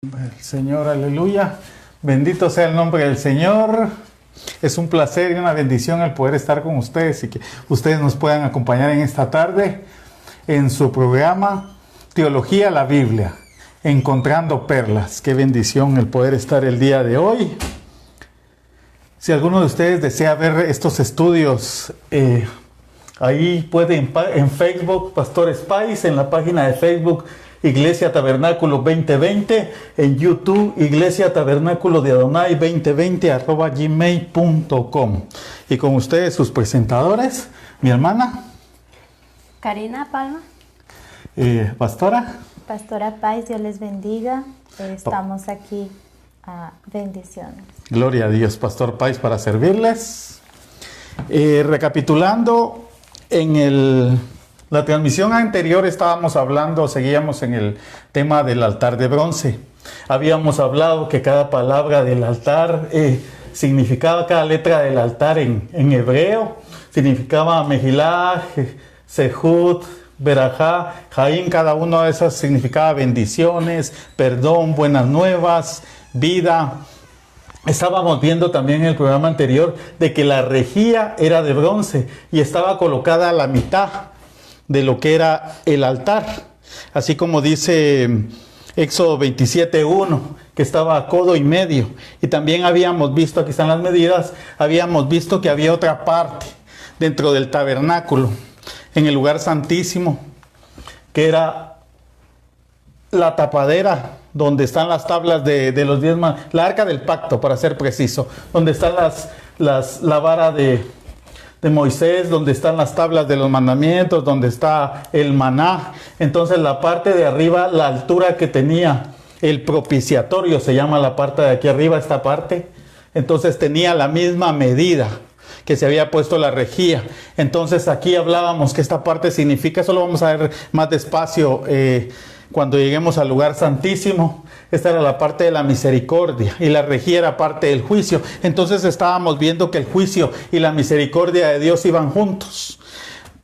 El Señor, aleluya. Bendito sea el nombre del Señor. Es un placer y una bendición el poder estar con ustedes y que ustedes nos puedan acompañar en esta tarde en su programa Teología la Biblia, Encontrando Perlas. Qué bendición el poder estar el día de hoy. Si alguno de ustedes desea ver estos estudios, ahí pueden en Facebook, Pastor Spice, en la página de Facebook Iglesia Tabernáculo 2020, en YouTube Iglesia Tabernáculo de Adonai 2020 @gmail.com. Y con ustedes sus presentadores, mi hermana Karina Palma, Pastora Pais, Dios les bendiga. Estamos aquí. Bendiciones. Gloria a Dios, Pastor Pais, para servirles. Recapitulando, en la transmisión anterior seguíamos en el tema del altar de bronce. Habíamos hablado que cada palabra del altar significaba, cada letra del altar en hebreo, significaba Mejilá, Sehut, Berajá, Jaín, cada una de esas significaba bendiciones, perdón, buenas nuevas, vida. Estábamos viendo también en el programa anterior de que la rejilla era de bronce y estaba colocada a la mitad de lo que era el altar, así como dice Éxodo 27:1, que estaba a codo y medio. Y también habíamos visto, aquí están las medidas, habíamos visto que había otra parte dentro del tabernáculo, en el lugar santísimo, que era la tapadera, donde están las tablas de los 10 mandamientos, la arca del pacto, para ser preciso, donde están la vara de Moisés, donde están las tablas de los mandamientos, donde está el maná. Entonces la parte de arriba, la altura que tenía el propiciatorio, se llama la parte de aquí arriba, esta parte, entonces tenía la misma medida que se había puesto la rejilla. Entonces aquí hablábamos que esta parte significa, eso lo vamos a ver más despacio cuando lleguemos al lugar santísimo. Esta era la parte de la misericordia y la rejilla era parte del juicio. Entonces estábamos viendo que el juicio y la misericordia de Dios iban juntos.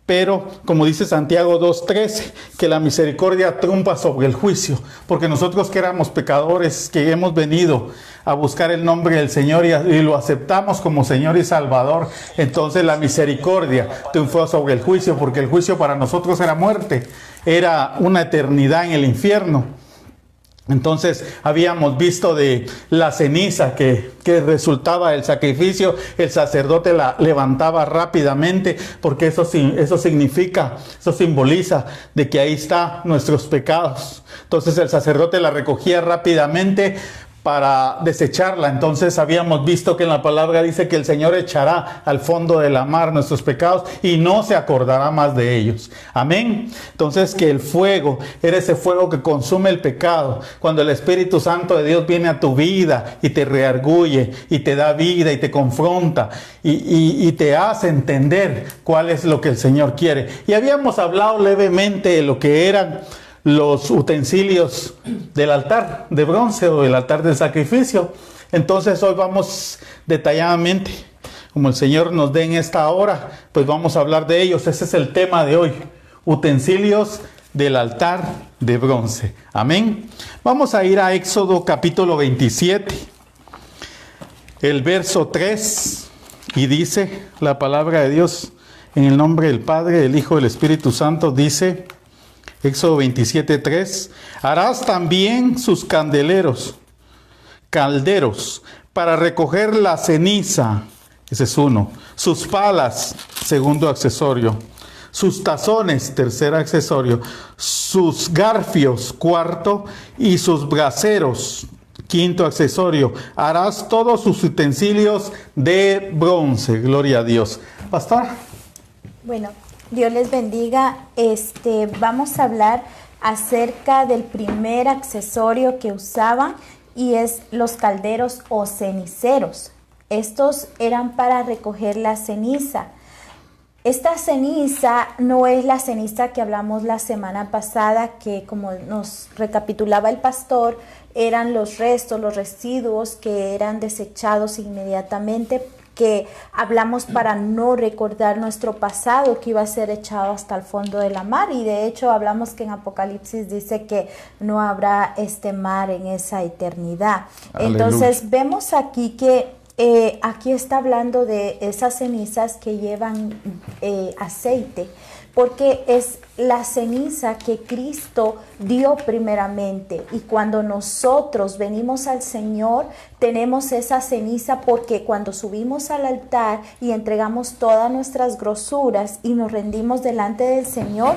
Pero, como dice Santiago 2:13, que la misericordia trumpa sobre el juicio, porque nosotros que éramos pecadores, que hemos venido a buscar el nombre del Señor y lo aceptamos como Señor y Salvador, entonces la misericordia triunfó sobre el juicio, porque el juicio para nosotros era muerte, era una eternidad en el infierno. Entonces habíamos visto de la ceniza que resultaba del sacrificio, el sacerdote la levantaba rápidamente, porque eso simboliza de que ahí están nuestros pecados. Entonces el sacerdote la recogía rápidamente para desecharla. Entonces habíamos visto que en la palabra dice que el Señor echará al fondo de la mar nuestros pecados y no se acordará más de ellos. Amén. Entonces que el fuego era ese fuego que consume el pecado. Cuando el Espíritu Santo de Dios viene a tu vida y te reargulle y te da vida y te confronta y te hace entender cuál es lo que el Señor quiere. Y habíamos hablado levemente de lo que eran los utensilios del altar de bronce o del altar del sacrificio. Entonces hoy vamos detalladamente, como el Señor nos dé en esta hora, pues vamos a hablar de ellos. Ese es el tema de hoy, utensilios del altar de bronce. Amén. Vamos a ir a Éxodo capítulo 27, el verso 3, y dice la palabra de Dios en el nombre del Padre, del Hijo y del Espíritu Santo, dice Éxodo 27:3, harás también sus calderos, para recoger la ceniza, ese es uno, sus palas, segundo accesorio, sus tazones, tercer accesorio, sus garfios, cuarto, y sus braseros, quinto accesorio. Harás todos sus utensilios de bronce. Gloria a Dios. Pastor. Bueno, Dios les bendiga. Vamos a hablar acerca del primer accesorio que usaban, y es los calderos o ceniceros. Estos eran para recoger la ceniza. Esta ceniza no es la ceniza que hablamos la semana pasada, que como nos recapitulaba el pastor, eran los restos, los residuos que eran desechados inmediatamente que hablamos para no recordar nuestro pasado que iba a ser echado hasta el fondo de la mar, y de hecho hablamos que en Apocalipsis dice que no habrá este mar en esa eternidad. Aleluya. Entonces vemos aquí que aquí está hablando de esas cenizas que llevan aceite, porque es la ceniza que Cristo dio primeramente, y cuando nosotros venimos al Señor tenemos esa ceniza, porque cuando subimos al altar y entregamos todas nuestras grosuras y nos rendimos delante del Señor,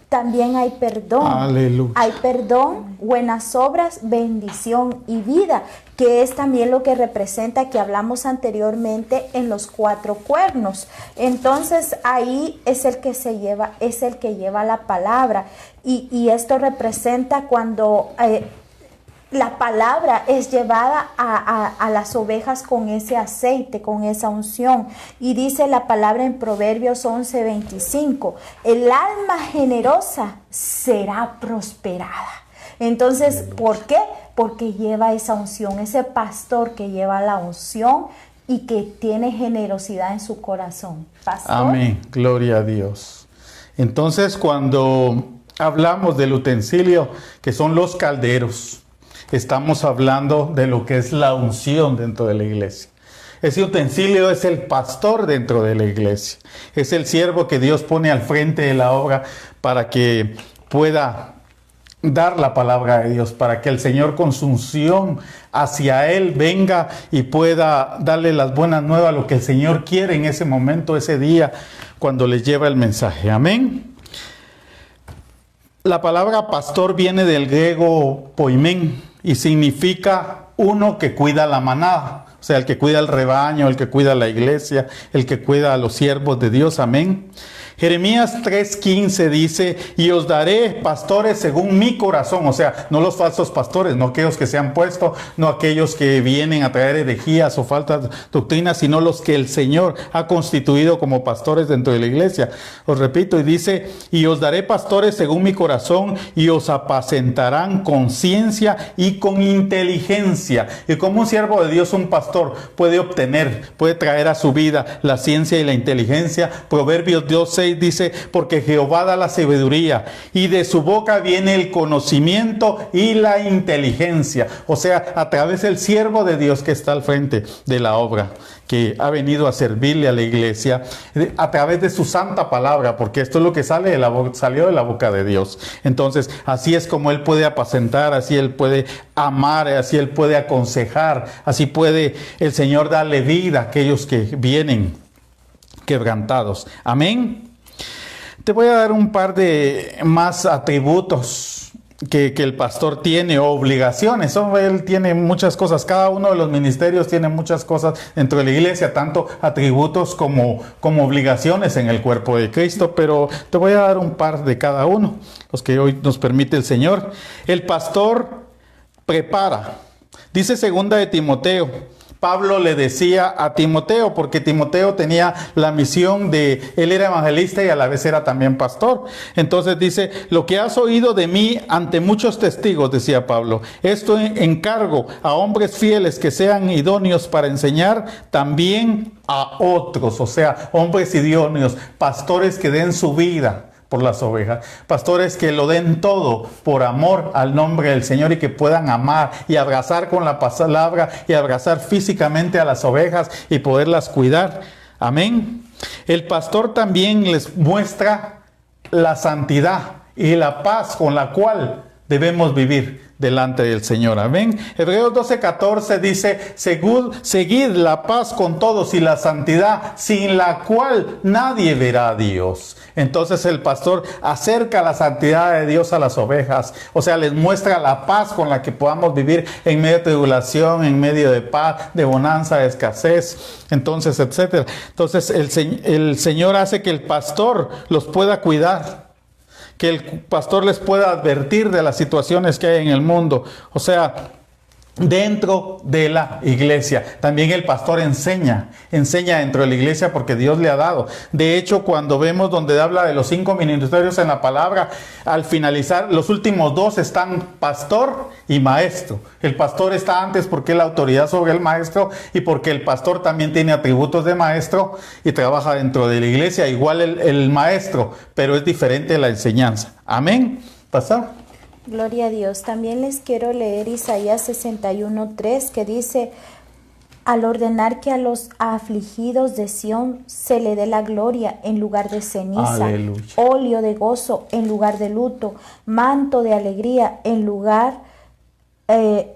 también hay perdón. Aleluya. Hay perdón, buenas obras, bendición y vida, que es también lo que representa, que hablamos anteriormente en los 4 cuernos. Entonces ahí es el que lleva la palabra, y esto representa cuando la palabra es llevada a las ovejas con ese aceite, con esa unción. Y dice la palabra en Proverbios 11:25, el alma generosa será prosperada. Entonces, ¿por qué? Porque lleva esa unción, ese pastor que lleva la unción y que tiene generosidad en su corazón. Pastor. Amén, gloria a Dios. Entonces, cuando hablamos del utensilio, que son los calderos, estamos hablando de lo que es la unción dentro de la iglesia. Ese utensilio es el pastor dentro de la iglesia. Es el siervo que Dios pone al frente de la obra para que pueda dar la palabra de Dios, para que el Señor con su unción hacia él venga y pueda darle las buenas nuevas, lo que el Señor quiere en ese momento, ese día, cuando les lleva el mensaje. Amén. La palabra pastor viene del griego poimén y significa uno que cuida la manada, o sea, el que cuida el rebaño, el que cuida la iglesia, el que cuida a los siervos de Dios. Amén. Jeremías 3:15 dice, y os daré pastores según mi corazón, o sea, no los falsos pastores, no aquellos que se han puesto, no aquellos que vienen a traer herejías o faltas doctrinas, sino los que el Señor ha constituido como pastores dentro de la iglesia. Os repito, y dice, y os daré pastores según mi corazón, y os apacentarán con ciencia y con inteligencia. Y como un siervo de Dios, un pastor puede obtener, puede traer a su vida la ciencia y la inteligencia. Proverbios 2:6 dice, porque Jehová da la sabiduría y de su boca viene el conocimiento y la inteligencia. O sea, a través del siervo de Dios que está al frente de la obra, que ha venido a servirle a la iglesia, a través de su santa palabra, porque esto es lo que salió de la boca de Dios. Entonces, así es como él puede apacentar, así él puede amar, así él puede aconsejar, así puede el Señor darle vida a aquellos que vienen quebrantados. Amén. Te voy a dar un par de más atributos que el pastor tiene, o obligaciones. Él tiene muchas cosas, cada uno de los ministerios tiene muchas cosas dentro de la iglesia, tanto atributos como obligaciones en el cuerpo de Cristo, pero te voy a dar un par de cada uno, los que hoy nos permite el Señor. El pastor prepara. Dice 2 de Timoteo. Pablo le decía a Timoteo, porque Timoteo tenía la misión él era evangelista y a la vez era también pastor. Entonces dice, lo que has oído de mí ante muchos testigos, decía Pablo, esto encargo a hombres fieles que sean idóneos para enseñar también a otros, o sea, hombres idóneos, pastores que den su vida por las ovejas, pastores que lo den todo por amor al nombre del Señor y que puedan amar y abrazar con la palabra y abrazar físicamente a las ovejas y poderlas cuidar. Amén. El pastor también les muestra la santidad y la paz con la cual debemos vivir delante del Señor. Amén. Hebreos 12:14 dice, seguid la paz con todos y la santidad, sin la cual nadie verá a Dios. Entonces el pastor acerca la santidad de Dios a las ovejas, o sea, les muestra la paz con la que podamos vivir en medio de tribulación, en medio de paz, de bonanza, de escasez, entonces, etcétera. Entonces el Señor hace que el pastor los pueda cuidar, que el pastor les pueda advertir de las situaciones que hay en el mundo. O sea, dentro de la iglesia. También el pastor enseña dentro de la iglesia porque Dios le ha dado. De hecho, cuando vemos donde habla de los 5 ministerios en la palabra, al finalizar, los últimos 2 están pastor y maestro. El pastor está antes porque es la autoridad sobre el maestro y porque el pastor también tiene atributos de maestro y trabaja dentro de la iglesia, igual el maestro, pero es diferente la enseñanza. Amén. Pastor. Gloria a Dios. También les quiero leer Isaías 61:3 que dice: al ordenar que a los afligidos de Sión se le dé la gloria en lugar de ceniza, Aleluya. óleo de gozo en lugar de luto, manto de alegría en lugar de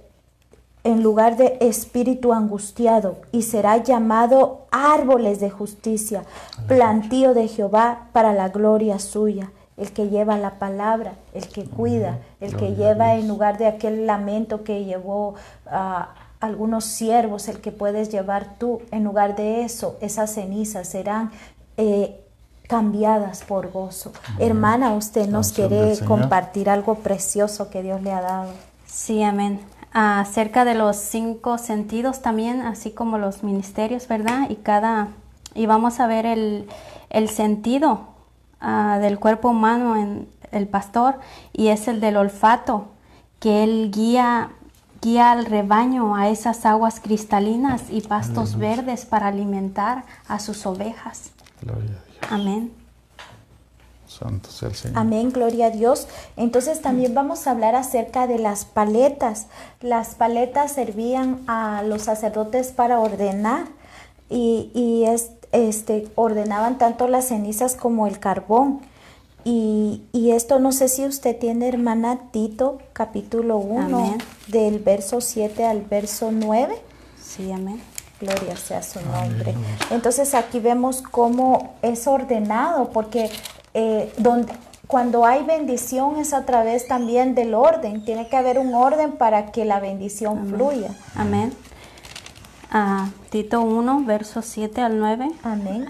espíritu angustiado, y será llamado árboles de justicia, plantío de Jehová para la gloria suya. El que lleva la palabra, el que cuida, el que lleva en lugar de aquel lamento que llevó algunos siervos, el que puedes llevar tú, en lugar de eso, esas cenizas serán cambiadas por gozo. Hermana, usted nos quiere compartir algo precioso que Dios le ha dado. Sí, amén. Acerca de los 5 sentidos también, así como los ministerios, ¿verdad? Y vamos a ver el sentido del cuerpo humano en el pastor, y es el del olfato, que él guía al rebaño a esas aguas cristalinas y pastos verdes para alimentar a sus ovejas. Gloria a Dios. Amén. Santo sea el Señor. Amén, gloria a Dios. Entonces también vamos a hablar acerca de las paletas. Las paletas servían a los sacerdotes para ordenar ordenaban tanto las cenizas como el carbón. Y esto no sé si usted tiene, hermana, Tito, capítulo 1, amén, del verso 7 al verso 9. Sí, amén. Gloria sea su nombre. Entonces aquí vemos cómo es ordenado, porque cuando hay bendición es a través también del orden. Tiene que haber un orden para que la bendición fluya. Amén. Tito 1, versos 7 al 9. Amén.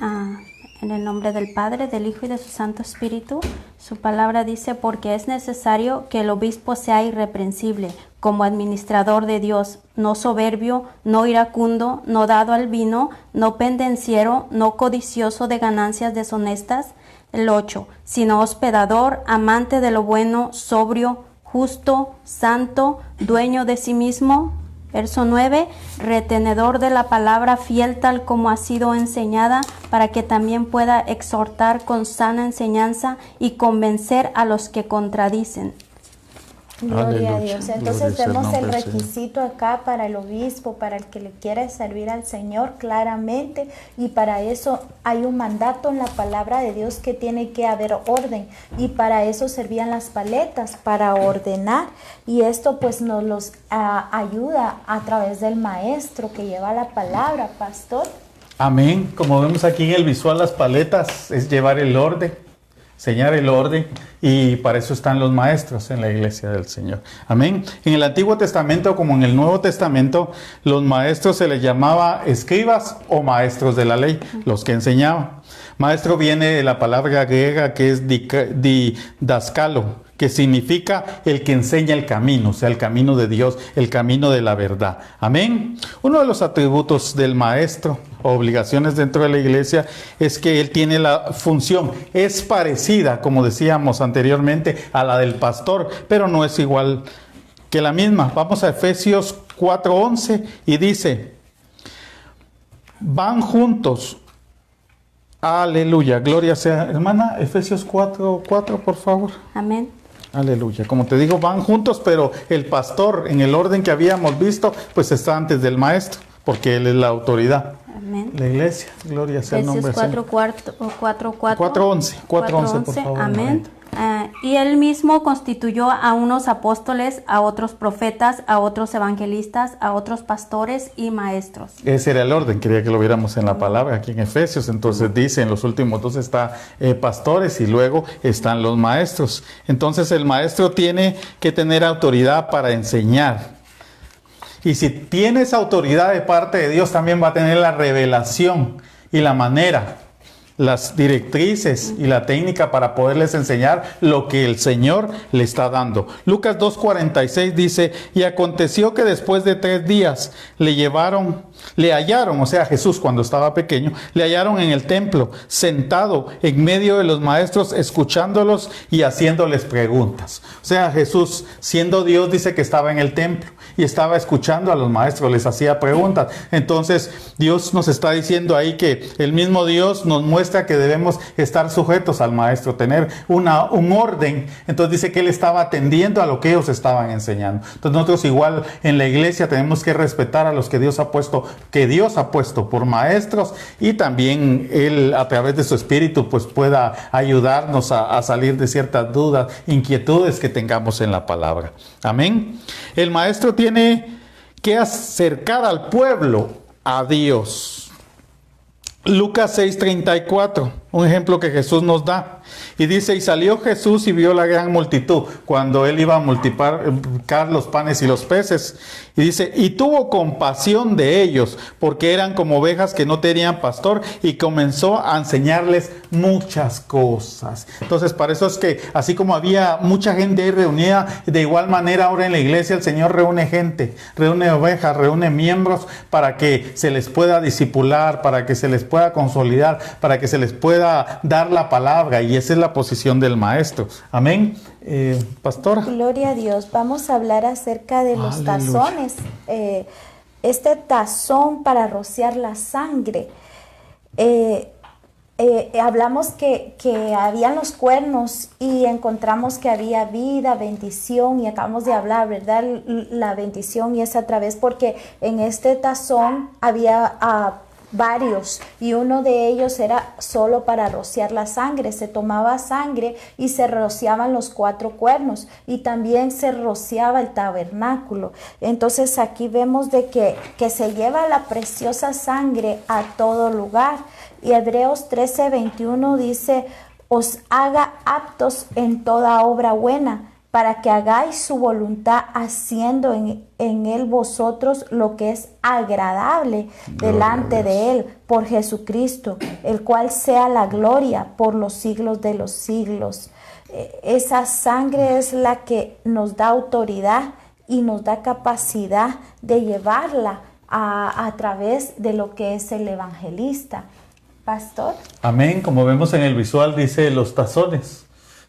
En el nombre del Padre, del Hijo y de su Santo Espíritu, su palabra dice: porque es necesario que el obispo sea irreprensible, como administrador de Dios, no soberbio, no iracundo, no dado al vino, no pendenciero, no codicioso de ganancias deshonestas. El 8, sino hospedador, amante de lo bueno, sobrio, justo, santo, dueño de sí mismo. Verso 9, retenedor de la palabra, fiel tal como ha sido enseñada, para que también pueda exhortar con sana enseñanza y convencer a los que contradicen. Gloria a Aleluya. Dios. Entonces Gloria sea el vemos el nombre del requisito acá para el obispo, para el que le quiera servir al Señor claramente, y para eso hay un mandato en la palabra de Dios que tiene que haber orden, y para eso servían las paletas, para ordenar, y esto pues nos los ayuda a través del maestro que lleva la palabra, pastor. Amén. Como vemos aquí en el visual, las paletas es llevar el orden, enseñar el orden, y para eso están los maestros en la iglesia del Señor. Amén. En el Antiguo Testamento como en el Nuevo Testamento, los maestros se les llamaba escribas o maestros de la ley, los que enseñaban. Maestro viene de la palabra griega que es didascalo, que significa el que enseña el camino, o sea, el camino de Dios, el camino de la verdad. Amén. Uno de los atributos del maestro o obligaciones dentro de la iglesia es que él tiene la función, es parecida, como decíamos anteriormente, a la del pastor, pero no es igual que la misma. Vamos a Efesios 4:11 y dice: van juntos. Aleluya, gloria sea. Hermana, Efesios 4:4, por favor. Amén. Aleluya. Como te digo, van juntos, pero el pastor, en el orden que habíamos visto, pues está antes del maestro, porque él es la autoridad. Amén. La iglesia, gloria sea el nombre Efesios del 4:11, 4:11, por favor. amén. Y él mismo constituyó a unos apóstoles, a otros profetas, a otros evangelistas, a otros pastores y maestros. Ese era el orden, quería que lo viéramos en la palabra aquí en Efesios. Entonces dice, en los últimos 2 está pastores y luego están los maestros. Entonces el maestro tiene que tener autoridad para enseñar. Y si tienes autoridad de parte de Dios, también va a tener la revelación y la manera las directrices y la técnica para poderles enseñar lo que el Señor le está dando. Lucas 2:46 dice, y aconteció que después de 3 días le hallaron, o sea, Jesús cuando estaba pequeño, le hallaron en el templo, sentado en medio de los maestros, escuchándolos y haciéndoles preguntas. O sea, Jesús, siendo Dios, dice que estaba en el templo y estaba escuchando a los maestros, les hacía preguntas. Entonces, Dios nos está diciendo ahí que el mismo Dios nos muestra que debemos estar sujetos al maestro, tener un orden. Entonces dice que Él estaba atendiendo a lo que ellos estaban enseñando. Entonces nosotros igual en la iglesia tenemos que respetar a los que Dios ha puesto por maestros, y también Él a través de su Espíritu pues pueda ayudarnos a salir de ciertas dudas, inquietudes que tengamos en la palabra. Amén. El maestro tiene que acercar al pueblo a Dios. Lucas 6:34, un ejemplo que Jesús nos da. Y dice, y salió Jesús y vio la gran multitud, cuando él iba a multiplicar los panes y los peces. Y dice, y tuvo compasión de ellos, porque eran como ovejas que no tenían pastor, y comenzó a enseñarles muchas cosas. Entonces, para eso es que, así como había mucha gente ahí reunida, de igual manera ahora en la iglesia el Señor reúne gente, reúne ovejas, reúne miembros, para que se les pueda discipular, para que se les pueda consolidar, para que se les pueda dar la palabra, y esa es la posición del maestro. Amén. Pastora. Gloria a Dios. Vamos a hablar acerca de los tazones. Este tazón para rociar la sangre. Hablamos que habían los cuernos y encontramos que había vida, bendición, y acabamos de hablar, ¿verdad? La bendición, y es a través, porque en este tazón había varios, y uno de ellos era solo para rociar la sangre. Se tomaba sangre y se rociaban los 4 cuernos, y también se rociaba el tabernáculo. Entonces aquí vemos de que se lleva la preciosa sangre a todo lugar. Y Hebreos 13:21 dice, os haga aptos en toda obra buena, para que hagáis su voluntad, haciendo en él vosotros lo que es agradable delante de él, por Jesucristo, el cual sea la gloria por los siglos de los siglos. Esa sangre es la que nos da autoridad y nos da capacidad de llevarla a través de lo que es el evangelista. Pastor. Amén. Como vemos en el visual, dice los tazones.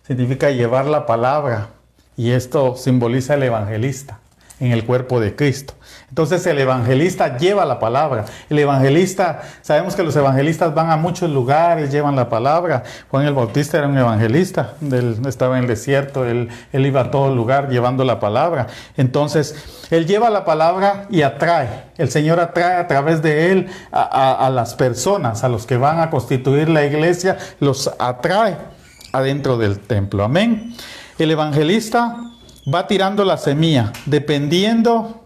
Significa llevar la palabra. Y esto simboliza el evangelista en el cuerpo de Cristo. Entonces el evangelista lleva la palabra. El evangelista, sabemos que los evangelistas van a muchos lugares, llevan la palabra. Juan el Bautista era un evangelista, él estaba en el desierto, él iba a todo lugar llevando la palabra. Entonces él lleva la palabra y atrae. El Señor atrae a través de él a las personas, a los que van a constituir la iglesia, los atrae adentro del templo. Amén. El evangelista va tirando la semilla, dependiendo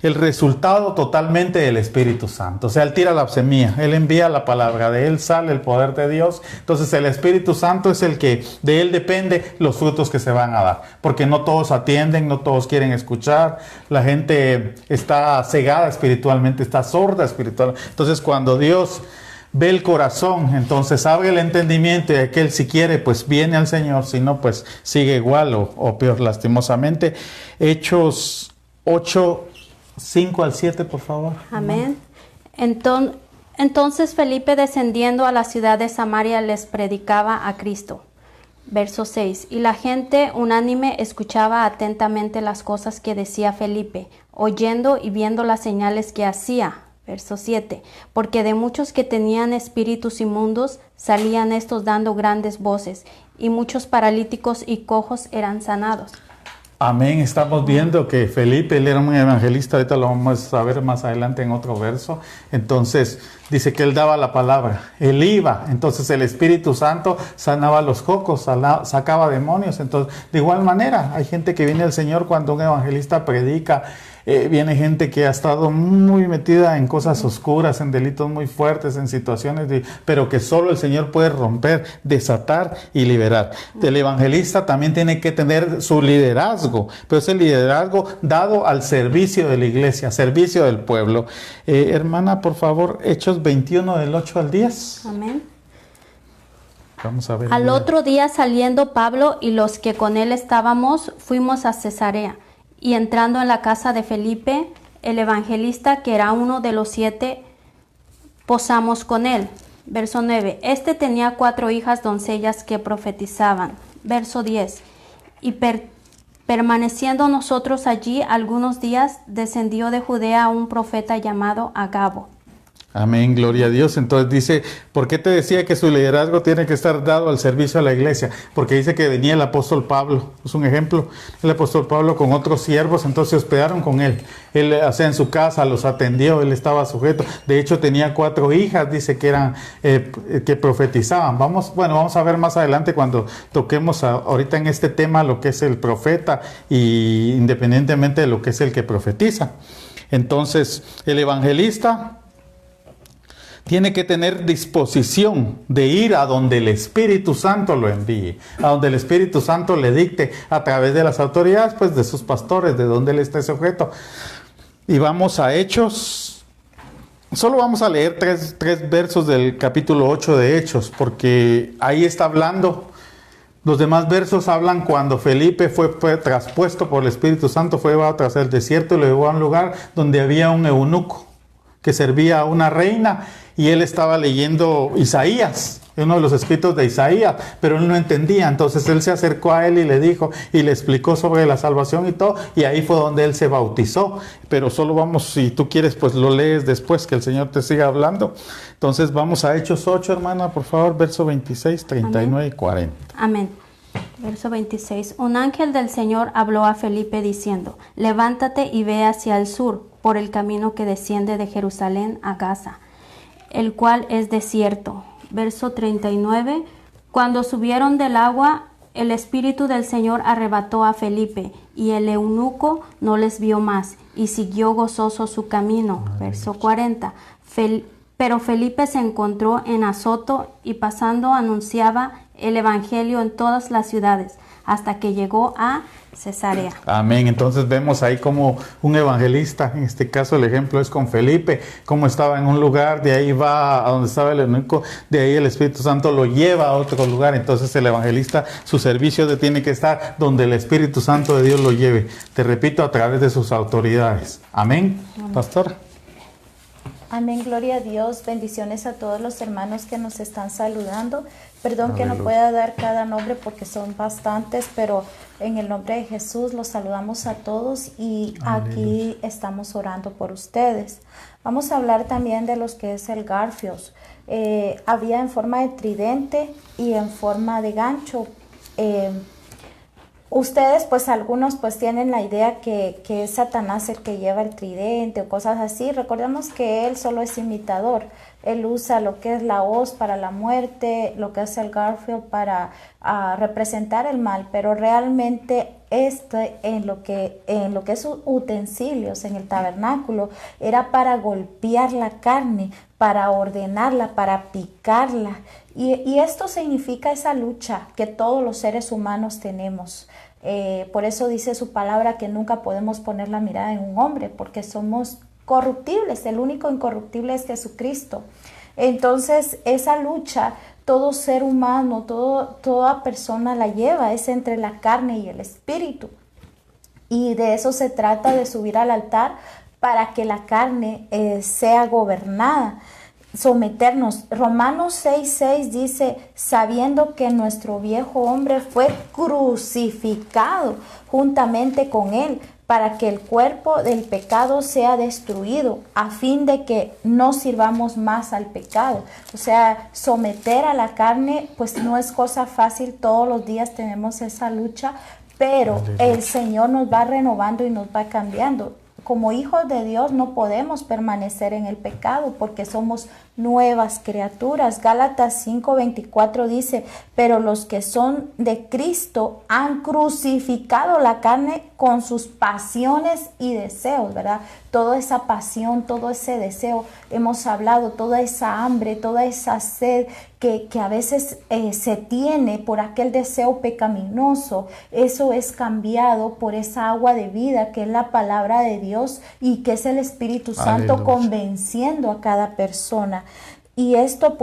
el resultado totalmente del Espíritu Santo. O sea, Él tira la semilla, Él envía la palabra, de Él sale el poder de Dios. Entonces el Espíritu Santo es el que, de Él depende los frutos que se van a dar. Porque no todos atienden, no todos quieren escuchar. La gente está cegada espiritualmente, está sorda espiritualmente. Entonces cuando Dios ve el corazón, entonces abre el entendimiento, y aquel, si quiere, pues viene al Señor, si no, pues sigue igual o peor, lastimosamente. Hechos 8:5-7, por favor. Amén. Entonces Felipe, descendiendo a la ciudad de Samaria, les predicaba a Cristo. Verso 6. Y la gente unánime escuchaba atentamente las cosas que decía Felipe, oyendo y viendo las señales que hacía. Verso 7. Porque de muchos que tenían espíritus inmundos salían estos dando grandes voces, y muchos paralíticos y cojos eran sanados. Amén. Estamos viendo que Felipe, él era un evangelista, ahorita lo vamos a ver más adelante en otro verso. Entonces dice que él daba la palabra, él iba, entonces el Espíritu Santo sanaba a los cojos, sacaba demonios. Entonces, de igual manera, hay gente que viene al Señor cuando un evangelista predica. Viene gente que ha estado muy metida en cosas oscuras, en delitos muy fuertes, en situaciones, pero que solo el Señor puede romper, desatar y liberar. El evangelista también tiene que tener su liderazgo, pero ese liderazgo dado al servicio de la iglesia, servicio del pueblo. Hermana, por favor, Hechos 21 del 8 al 10. Amén. Vamos a ver. Al otro día saliendo Pablo y los que con él estábamos, fuimos a Cesarea, y entrando en la casa de Felipe, el evangelista, que era uno de los 7, posamos con él. Verso 9. Este tenía 4 hijas doncellas que profetizaban. Verso 10. Y permaneciendo nosotros allí algunos días, descendió de Judea un profeta llamado Agabo. Amén, gloria a Dios. Entonces dice, ¿por qué te decía que su liderazgo tiene que estar dado al servicio a la iglesia? Porque dice que venía el apóstol Pablo, es un ejemplo, el apóstol Pablo con otros siervos, entonces se hospedaron con él. Él, en su casa los atendió, él estaba sujeto. De hecho tenía 4 hijas, dice que eran, que profetizaban. Vamos a ver más adelante cuando toquemos ahorita en este tema lo que es el profeta, y independientemente de lo que es el que profetiza. Entonces, el evangelista tiene que tener disposición de ir a donde el Espíritu Santo lo envíe, a donde el Espíritu Santo le dicte a través de las autoridades, pues de sus pastores, de donde él esté sujeto. Y vamos a Hechos. Solo vamos a leer tres versos del capítulo 8 de Hechos, porque ahí está hablando. Los demás versos hablan cuando Felipe fue traspuesto por el Espíritu Santo, fue llevado tras el desierto y lo llevó a un lugar donde había un eunuco que servía a una reina, y él estaba leyendo Isaías, uno de los escritos de Isaías, pero él no entendía. Entonces él se acercó a él y le dijo, y le explicó sobre la salvación y todo, y ahí fue donde él se bautizó. Pero solo vamos, si tú quieres, pues lo lees después, que el Señor te siga hablando. Entonces vamos a Hechos 8, hermana, por favor, verso 26, 39 Amén. Y 40. Amén. Verso 26. Un ángel del Señor habló a Felipe diciendo, levántate y ve hacia el sur, por el camino que desciende de Jerusalén a Gaza, el cual es desierto. Verso 39. Cuando subieron del agua, el Espíritu del Señor arrebató a Felipe, y el eunuco no les vio más, y siguió gozoso su camino. Verso 40. Pero Felipe se encontró en Azoto, y pasando anunciaba el evangelio en todas las ciudades, hasta que llegó a Cesarea. Amén. Entonces vemos ahí como un evangelista, en este caso el ejemplo es con Felipe, como estaba en un lugar, de ahí va a donde estaba el eunuco, de ahí el Espíritu Santo lo lleva a otro lugar. Entonces el evangelista, su servicio tiene que estar donde el Espíritu Santo de Dios lo lleve. Te repito, a través de sus autoridades. Amén. Amén. Pastor. Amén, gloria a Dios. Bendiciones a todos los hermanos que nos están saludando. Perdón que no pueda dar cada nombre porque son bastantes, pero en el nombre de Jesús los saludamos a todos y aquí estamos orando por ustedes. Vamos a hablar también de los que es el garfios. Había en forma de tridente y en forma de gancho. Ustedes, pues algunos pues tienen la idea que es Satanás el que lleva el tridente o cosas así. Recordemos que él solo es imitador. Él usa lo que es la hoz para la muerte, lo que es el garfio para representar el mal, pero realmente en lo que es utensilios en el tabernáculo era para golpear la carne, para ordenarla, para picarla. Y esto significa esa lucha que todos los seres humanos tenemos. Por eso dice su palabra que nunca podemos poner la mirada en un hombre, porque somos corruptibles. El único incorruptible es Jesucristo. Entonces, esa lucha, todo ser humano, toda persona la lleva, es entre la carne y el espíritu. Y de eso se trata, de subir al altar para que la carne sea gobernada. Someternos. Romanos 6:6 dice, sabiendo que nuestro viejo hombre fue crucificado juntamente con él, para que el cuerpo del pecado sea destruido, a fin de que no sirvamos más al pecado. O sea, someter a la carne, pues no es cosa fácil, todos los días tenemos esa lucha, pero el Señor nos va renovando y nos va cambiando. Como hijos de Dios no podemos permanecer en el pecado porque somos nuevas criaturas. Gálatas 5:24 dice, pero los que son de Cristo han crucificado la carne con sus pasiones y deseos, ¿verdad? Toda esa pasión, todo ese deseo, hemos hablado, toda esa hambre, toda esa sed que a veces se tiene por aquel deseo pecaminoso, eso es cambiado por esa agua de vida que es la palabra de Dios y que es el Espíritu Santo convenciendo a cada persona. Y esto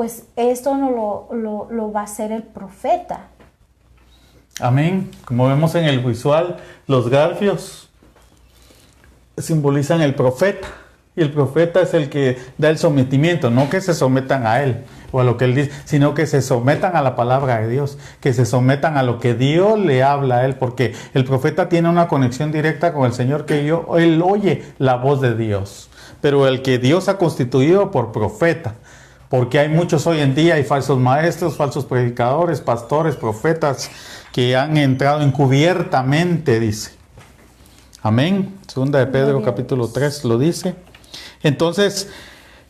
no lo va a hacer el profeta. Amén. Como vemos en el visual, los garfios simbolizan el profeta. Y el profeta es el que da el sometimiento, no que se sometan a él o a lo que él dice, sino que se sometan a la palabra de Dios, que se sometan a lo que Dios le habla a él, porque el profeta tiene una conexión directa con el Señor, él oye la voz de Dios. Pero el que Dios ha constituido por profeta, porque hay muchos hoy en día, hay falsos maestros, falsos predicadores, pastores, profetas, que han entrado encubiertamente, dice. Amén. Segunda de Pedro capítulo 3 lo dice. Entonces,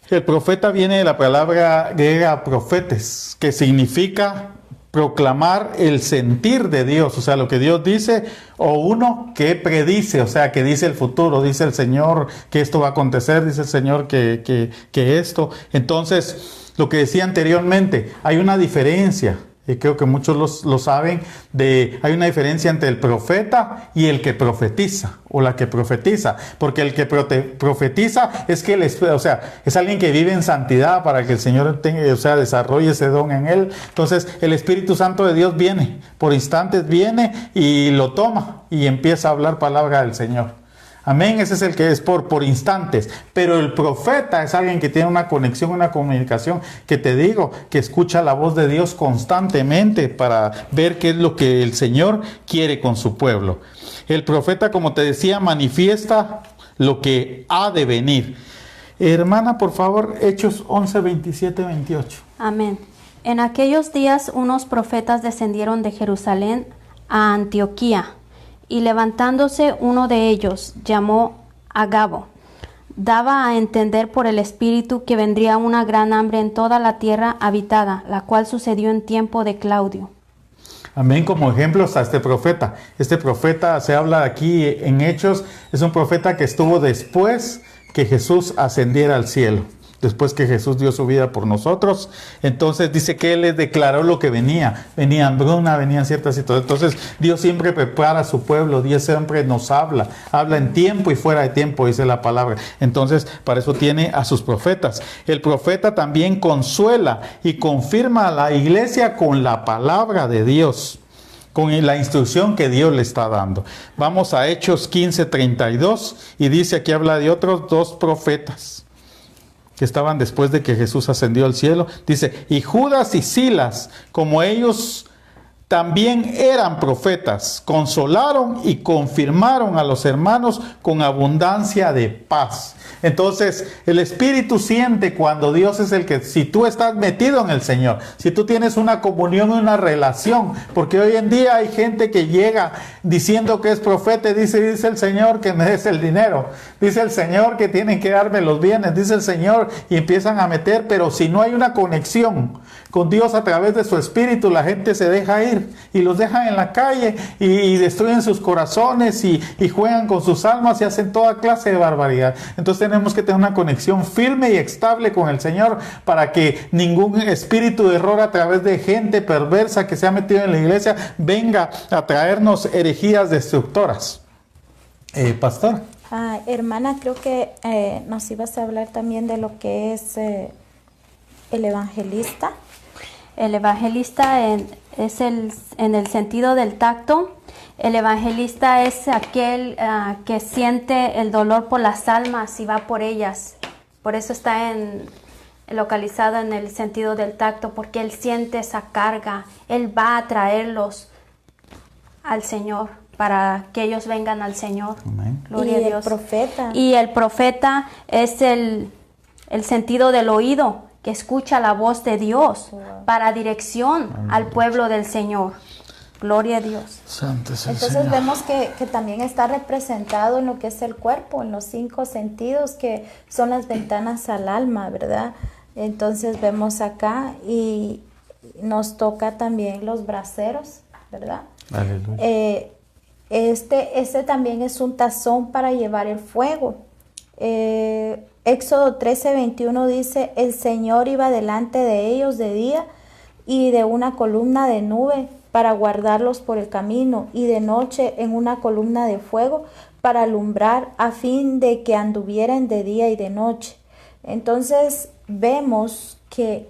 el profeta viene de la palabra griega profetes, que significa proclamar el sentir de Dios, o sea, lo que Dios dice, o uno que predice, o sea, que dice el futuro, dice el Señor que esto va a acontecer, dice el Señor que esto. Entonces, lo que decía anteriormente, hay una diferencia. Y creo que muchos lo saben, hay una diferencia entre el profeta y el que profetiza, o la que profetiza, porque el que profetiza es que es alguien que vive en santidad para que el Señor desarrolle ese don en él. Entonces el Espíritu Santo de Dios viene, por instantes viene y lo toma y empieza a hablar palabra del Señor. Amén, ese es el que es por instantes. Pero el profeta es alguien que tiene una conexión, una comunicación, que te digo, que escucha la voz de Dios constantemente para ver qué es lo que el Señor quiere con su pueblo. El profeta, como te decía, manifiesta lo que ha de venir. Hermana, por favor, Hechos 11, 27, 28. Amén. En aquellos días unos profetas descendieron de Jerusalén a Antioquía. Y levantándose uno de ellos, llamó Agabo, daba a entender por el Espíritu que vendría una gran hambre en toda la tierra habitada, la cual sucedió en tiempo de Claudio. Amén, como ejemplos a este profeta. Este profeta se habla aquí en Hechos, es un profeta que estuvo después que Jesús ascendiera al cielo. Después que Jesús dio su vida por nosotros, entonces dice que Él les declaró lo que venía. Venía hambruna, venían ciertas situaciones. Entonces Dios siempre prepara a su pueblo, Dios siempre nos habla en tiempo y fuera de tiempo, dice la palabra. Entonces para eso tiene a sus profetas. El profeta también consuela y confirma a la iglesia con la palabra de Dios, con la instrucción que Dios le está dando. Vamos a Hechos 15:32 y dice, aquí habla de otros dos profetas que estaban después de que Jesús ascendió al cielo. Dice, y Judas y Silas, como ellos también eran profetas, consolaron y confirmaron a los hermanos con abundancia de paz. Entonces, el Espíritu siente cuando Dios es el que, si tú estás metido en el Señor, si tú tienes una comunión y una relación, porque hoy en día hay gente que llega diciendo que es profeta y dice el Señor que me des el dinero, dice el Señor que tienen que darme los bienes, dice el Señor, y empiezan a meter, pero si no hay una conexión con Dios a través de su Espíritu, la gente se deja ir y los dejan en la calle y destruyen sus corazones y juegan con sus almas y hacen toda clase de barbaridad. Entonces tenemos que tener una conexión firme y estable con el Señor para que ningún espíritu de error a través de gente perversa que se ha metido en la iglesia venga a traernos herejías destructoras. Pastor. Hermana, creo que nos ibas a hablar también de lo que es el evangelista. El evangelista es en el sentido del tacto. El evangelista es aquel que siente el dolor por las almas y va por ellas. Por eso está localizado en el sentido del tacto, porque él siente esa carga. Él va a traerlos al Señor para que ellos vengan al Señor. Amén. Gloria a Dios. El profeta. Y el profeta es el sentido del oído, que escucha la voz de Dios para dirección al pueblo del Señor. Gloria a Dios. Santo es el Entonces Señor. vemos que también está representado en lo que es el cuerpo, en los 5 sentidos que son las ventanas al alma, ¿verdad? Entonces vemos acá y nos toca también los braseros, ¿verdad? Aleluya. Este también es un tazón para llevar el fuego. Éxodo 13:21 dice, el Señor iba delante de ellos de día y de una columna de nube para guardarlos por el camino, y de noche en una columna de fuego para alumbrar, a fin de que anduvieran de día y de noche. Entonces, vemos que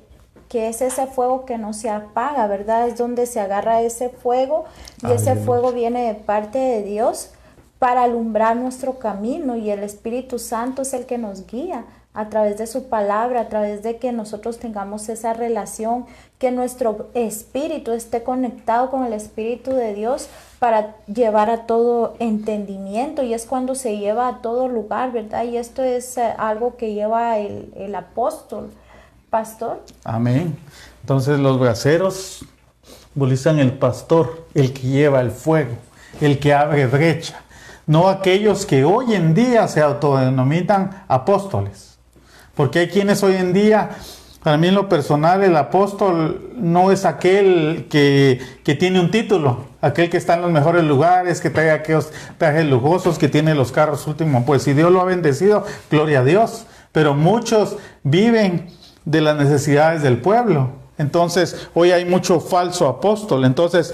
es ese fuego que no se apaga, ¿verdad? Es donde se agarra ese fuego y ese fuego viene de parte de Dios para alumbrar nuestro camino, y el Espíritu Santo es el que nos guía a través de su palabra, a través de que nosotros tengamos esa relación, que nuestro espíritu esté conectado con el Espíritu de Dios para llevar a todo entendimiento, y es cuando se lleva a todo lugar, ¿verdad? Y esto es algo que lleva el apóstol, pastor. Amén. Entonces los braceros simbolizan el pastor, el que lleva el fuego, el que abre brecha, no aquellos que hoy en día se autodenominan apóstoles. Porque hay quienes hoy en día, para mí en lo personal, el apóstol no es aquel que tiene un título, aquel que está en los mejores lugares, que trae aquellos trajes lujosos, que tiene los carros últimos. Pues si Dios lo ha bendecido, gloria a Dios. Pero muchos viven de las necesidades del pueblo. Entonces, hoy hay mucho falso apóstol. Entonces,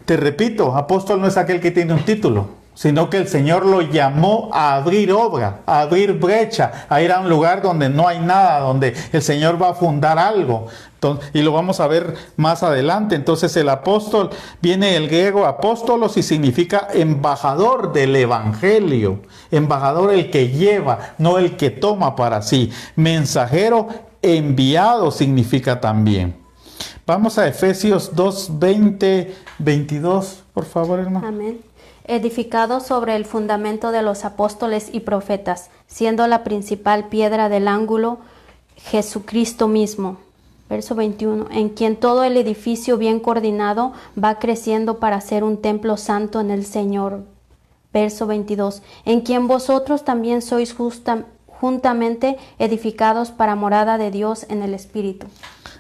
te repito, apóstol no es aquel que tiene un título, sino que el Señor lo llamó a abrir obra, a abrir brecha, a ir a un lugar donde no hay nada, donde el Señor va a fundar algo. Entonces, y lo vamos a ver más adelante. Entonces el apóstol viene del griego apóstolos y significa embajador del evangelio. Embajador, el que lleva, no el que toma para sí. Mensajero, enviado significa también. Vamos a Efesios 2, 20, 22, por favor, hermano. Amén. Edificado sobre el fundamento de los apóstoles y profetas, siendo la principal piedra del ángulo Jesucristo mismo. Verso 21. En quien todo el edificio bien coordinado va creciendo para ser un templo santo en el Señor. Verso 22. En quien vosotros también sois juntamente edificados para morada de Dios en el Espíritu.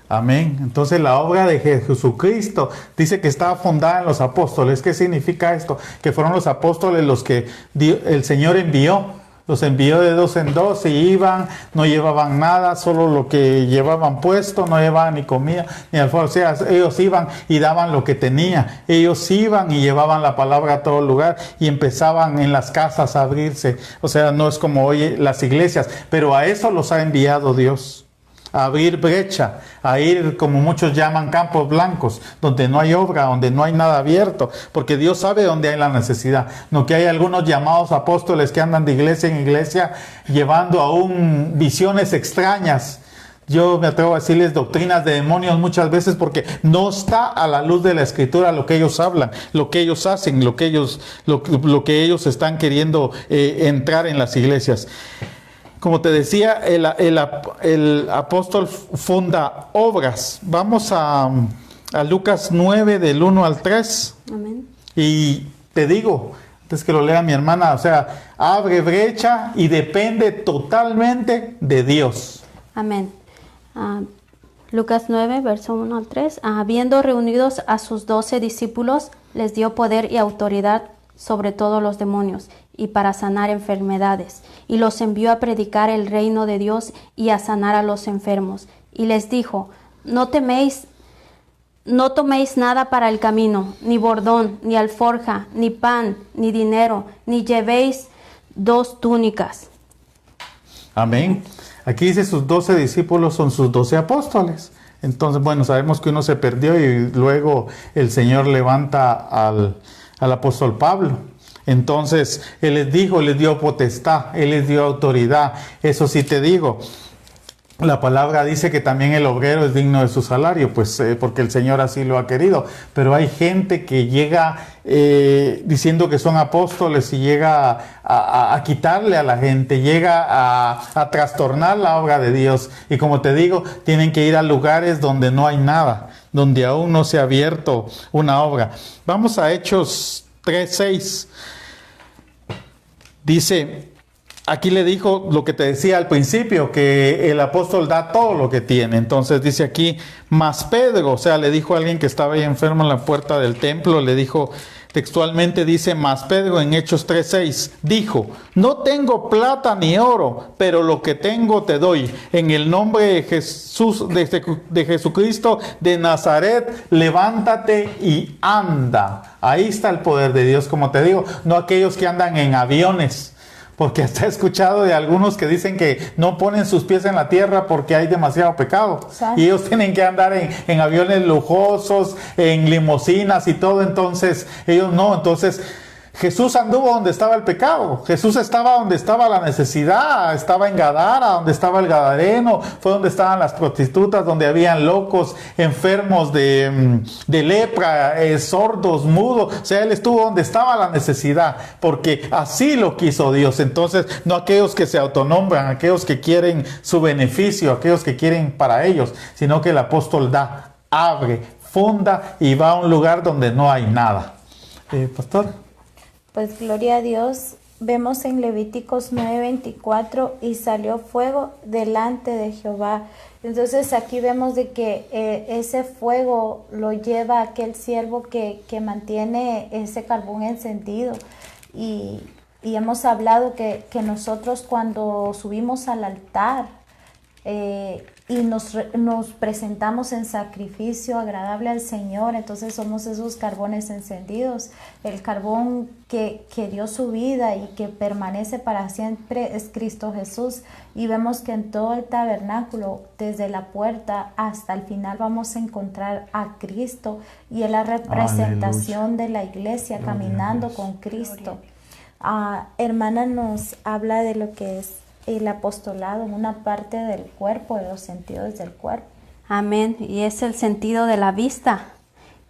Amén. Entonces la obra de Jesucristo dice que estaba fundada en los apóstoles. ¿Qué significa esto? Que fueron los apóstoles los que el Señor envió. Los envió de dos en dos y iban, no llevaban nada, solo lo que llevaban puesto, no llevaban ni comida ni alfombra. O sea, ellos iban y daban lo que tenían. Ellos iban y llevaban la palabra a todo lugar y empezaban en las casas a abrirse. O sea, no es como hoy las iglesias, pero a eso los ha enviado Dios. A abrir brecha, a ir, como muchos llaman, campos blancos, donde no hay obra, donde no hay nada abierto, porque Dios sabe dónde hay la necesidad. No que hay algunos llamados apóstoles que andan de iglesia en iglesia llevando aún visiones extrañas. Yo me atrevo a decirles doctrinas de demonios muchas veces, porque no está a la luz de la Escritura lo que ellos hablan, lo que ellos hacen, lo que ellos están queriendo entrar en las iglesias. Como te decía, el apóstol funda obras. Vamos a Lucas 9, del 1 al 3. Amén. Y te digo, antes que lo lea mi hermana, o sea, abre brecha y depende totalmente de Dios. Amén. Lucas 9, verso 1 al 3. Habiendo reunidos a sus 12 discípulos, les dio poder y autoridad sobre todos los demonios y para sanar enfermedades, y los envió a predicar el reino de Dios y a sanar a los enfermos. Y les dijo: no toméis nada para el camino, ni bordón, ni alforja, ni pan, ni dinero, ni llevéis 2 túnicas. Amén. Aquí dice sus 12 discípulos son sus 12 apóstoles. Entonces, bueno, sabemos que uno se perdió y luego el Señor levanta al apóstol Pablo. Entonces, Él les dijo, les dio potestad, Él les dio autoridad. Eso sí te digo, la palabra dice que también el obrero es digno de su salario, pues porque el Señor así lo ha querido. Pero hay gente que llega diciendo que son apóstoles y llega a quitarle a la gente, llega a trastornar la obra de Dios. Y como te digo, tienen que ir a lugares donde no hay nada, donde aún no se ha abierto una obra. Vamos a Hechos 3:6. Dice, aquí le dijo lo que te decía al principio, que el apóstol da todo lo que tiene. Entonces dice aquí, mas Pedro, o sea, le dijo a alguien que estaba ahí enfermo en la puerta del templo, le dijo textualmente, dice, mas Pedro en Hechos 3:6, dijo, no tengo plata ni oro, pero lo que tengo te doy. En el nombre de Jesús, de Jesucristo de Nazaret, levántate y anda. Ahí está el poder de Dios, como te digo, no aquellos que andan en aviones, Porque hasta he escuchado de algunos que dicen que no ponen sus pies en la tierra porque hay demasiado pecado. Exacto. Y ellos tienen que andar en aviones lujosos, en limusinas y todo. Entonces, ellos no. Entonces, Jesús anduvo donde estaba el pecado. Jesús estaba donde estaba la necesidad. Estaba en Gadara, donde estaba el gadareno. Fue donde estaban las prostitutas, donde habían locos, enfermos de lepra, sordos, mudos. O sea, Él estuvo donde estaba la necesidad, porque así lo quiso Dios. Entonces, no aquellos que se autonombran, aquellos que quieren su beneficio, aquellos que quieren para ellos, sino que el apóstol da, abre, funda y va a un lugar donde no hay nada. Pastor. Pues gloria a Dios, vemos en Levíticos 9:24, y salió fuego delante de Jehová. Entonces aquí vemos de que ese fuego lo lleva aquel siervo que mantiene ese carbón encendido. Y hemos hablado que nosotros cuando subimos al altar, y nos presentamos en sacrificio agradable al Señor, entonces somos esos carbones encendidos. El carbón que dio su vida y que permanece para siempre es Cristo Jesús. Y vemos que en todo el tabernáculo, desde la puerta hasta el final, vamos a encontrar a Cristo, y es la representación de la iglesia caminando con Cristo. Hermana nos habla de lo que es el apostolado en una parte del cuerpo, de los sentidos del cuerpo. Amén. Y es el sentido de la vista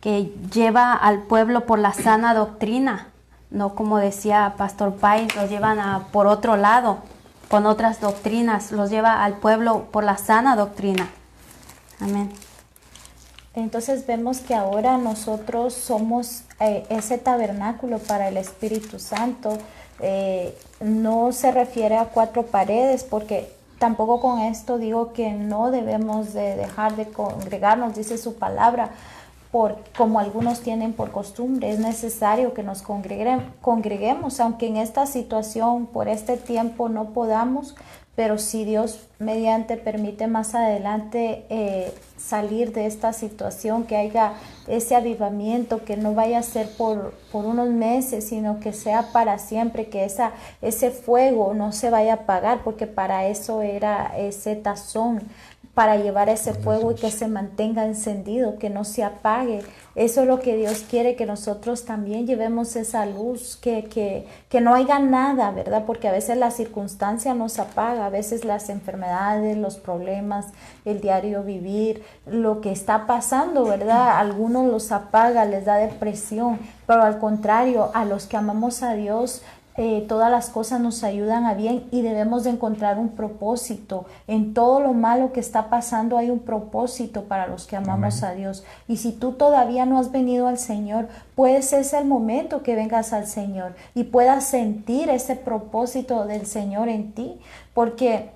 que lleva al pueblo por la sana doctrina, no como decía Pastor Páez, los llevan por otro lado, con otras doctrinas, los lleva al pueblo por la sana doctrina. Amén. Entonces vemos que ahora nosotros somos ese tabernáculo para el Espíritu Santo. No se refiere a 4 paredes, porque tampoco con esto digo que no debemos de dejar de congregarnos, dice su palabra, como algunos tienen por costumbre. Es necesario que nos congreguemos, aunque en esta situación, por este tiempo, no podamos, pero si Dios mediante permite más adelante salir de esta situación, que haya ese avivamiento, que no vaya a ser por unos meses, sino que sea para siempre, que ese fuego no se vaya a apagar, porque para eso era ese tazón, para llevar ese fuego y que se mantenga encendido, que no se apague. Eso es lo que Dios quiere, que nosotros también llevemos esa luz, que no haya nada, ¿verdad? Porque a veces la circunstancia nos apaga, a veces las enfermedades, los problemas, el diario vivir, lo que está pasando, ¿verdad? Algunos los apaga, les da depresión, pero al contrario, a los que amamos a Dios, todas las cosas nos ayudan a bien, y debemos de encontrar un propósito. En todo lo malo que está pasando hay un propósito para los que amamos a Dios. Y si tú todavía no has venido al Señor, pues es el momento que vengas al Señor y puedas sentir ese propósito del Señor en ti, porque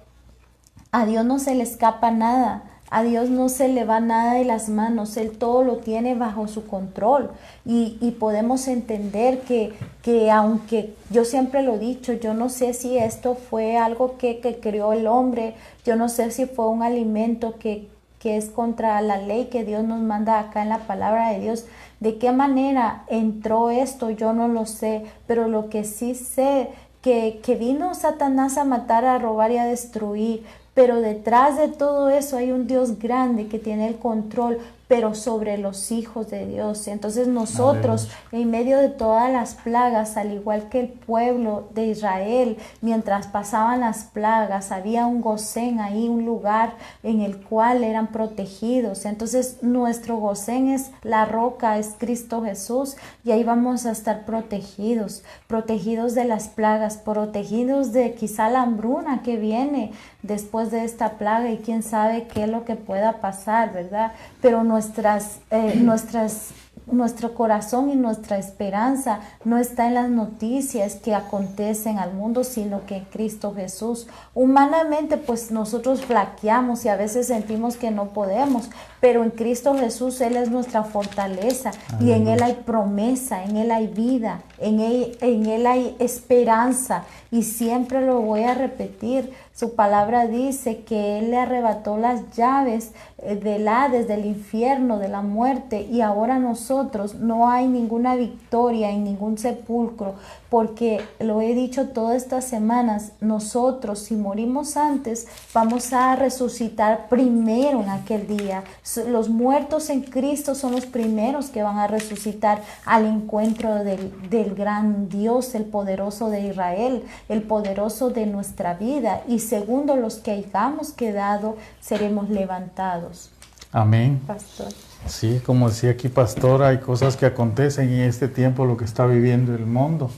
a Dios no se le escapa nada. A Dios no se le va nada de las manos, Él todo lo tiene bajo su control, y podemos entender que aunque yo siempre lo he dicho, yo no sé si esto fue algo que creó el hombre, yo no sé si fue un alimento que es contra la ley que Dios nos manda acá en la palabra de Dios. De qué manera entró esto, yo no lo sé, pero lo que sí sé, que vino Satanás a matar, a robar y a destruir. Pero detrás de todo eso hay un Dios grande que tiene el control, pero sobre los hijos de Dios. Entonces nosotros, en medio de todas las plagas, al igual que el pueblo de Israel, mientras pasaban las plagas, había un Gosén ahí, un lugar en el cual eran protegidos. Entonces nuestro Gosén es la roca, es Cristo Jesús, y ahí vamos a estar protegidos de las plagas, protegidos de quizá la hambruna que viene después de esta plaga, y quién sabe qué es lo que pueda pasar, ¿verdad? Pero nuestro corazón y nuestra esperanza no está en las noticias que acontecen al mundo, sino que en Cristo Jesús. Humanamente, pues nosotros flaqueamos y a veces sentimos que no podemos, pero en Cristo Jesús Él es nuestra fortaleza. Aleluya. Y en Él hay promesa, en Él hay vida, en él hay esperanza, y siempre lo voy a repetir. Su palabra dice que Él le arrebató las llaves del Hades, del infierno, de la muerte, y ahora nosotros no hay ninguna victoria en ningún sepulcro, porque lo he dicho todas estas semanas, nosotros si morimos antes vamos a resucitar primero en aquel día. Los muertos en Cristo son los primeros que van a resucitar al encuentro del gran Dios, el poderoso de Israel, el poderoso de nuestra vida, y segundo, los que hayamos quedado seremos levantados. Amén. Pastor. Sí, como decía aquí Pastor, hay cosas que acontecen en este tiempo, lo que está viviendo el mundo.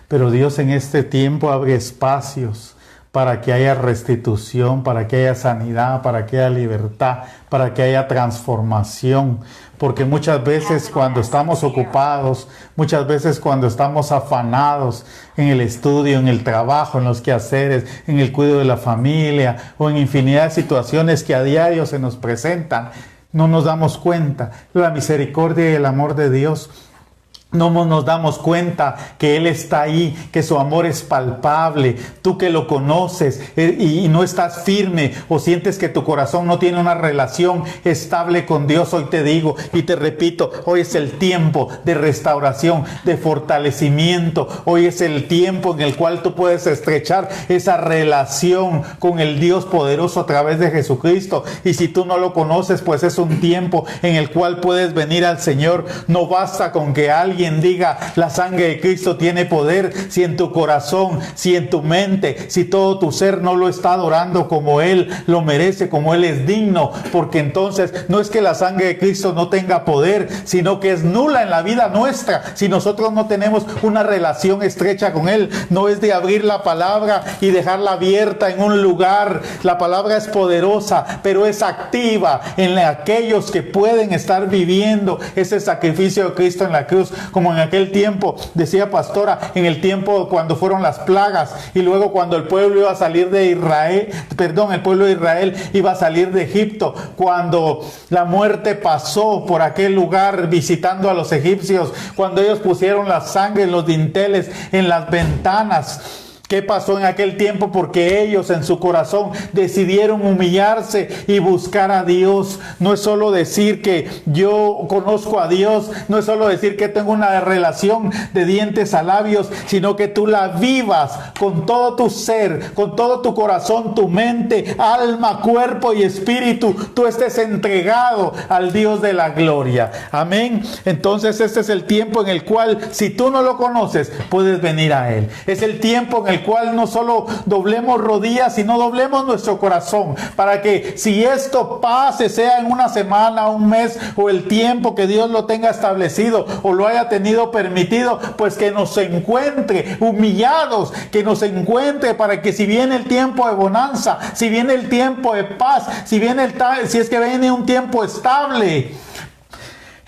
Pero Dios en este tiempo abre espacios para que haya restitución, para que haya sanidad, para que haya libertad, para que haya transformación. Porque muchas veces cuando estamos ocupados, muchas veces cuando estamos afanados en el estudio, en el trabajo, en los quehaceres, en el cuidado de la familia o en infinidad de situaciones que a diario se nos presentan, no nos damos cuenta la misericordia y el amor de Dios. No nos damos cuenta que Él está ahí, que su amor es palpable. Tú que lo conoces y no estás firme o sientes que tu corazón no tiene una relación estable con Dios, hoy te digo y te repito, hoy es el tiempo de restauración, de fortalecimiento. Hoy es el tiempo en el cual tú puedes estrechar esa relación con el Dios poderoso a través de Jesucristo. Y si tú no lo conoces, pues es un tiempo en el cual puedes venir al Señor. No basta con que alguien diga la sangre de Cristo tiene poder, si en tu corazón, si en tu mente, si todo tu ser no lo está adorando como Él lo merece, como Él es digno, porque entonces no es que la sangre de Cristo no tenga poder, sino que es nula en la vida nuestra si nosotros no tenemos una relación estrecha con Él. No es de abrir la palabra y dejarla abierta en un lugar. La palabra es poderosa, pero es activa en aquellos que pueden estar viviendo ese sacrificio de Cristo en la cruz. Como en aquel tiempo, decía Pastora, en el tiempo cuando fueron las plagas y luego cuando el pueblo iba a salir de Israel, el pueblo de Israel iba a salir de Egipto, cuando la muerte pasó por aquel lugar visitando a los egipcios, cuando ellos pusieron la sangre en los dinteles, en las ventanas. ¿Qué pasó en aquel tiempo? Porque ellos en su corazón decidieron humillarse y buscar a Dios. No es solo decir que yo conozco a Dios, no es solo decir que tengo una relación de dientes a labios, sino que tú la vivas con todo tu ser, con todo tu corazón, tu mente, alma, cuerpo y espíritu. Tú estés entregado al Dios de la gloria. Amén. Entonces este es el tiempo en el cual, si tú no lo conoces, puedes venir a Él. Es el tiempo en el cual no solo doblemos rodillas, sino doblemos nuestro corazón, para que si esto pase, sea en una semana, un mes o el tiempo que Dios lo tenga establecido o lo haya tenido permitido, pues que nos encuentre humillados, que nos encuentre para que si viene el tiempo de bonanza, si viene el tiempo de paz, si es que viene un tiempo estable,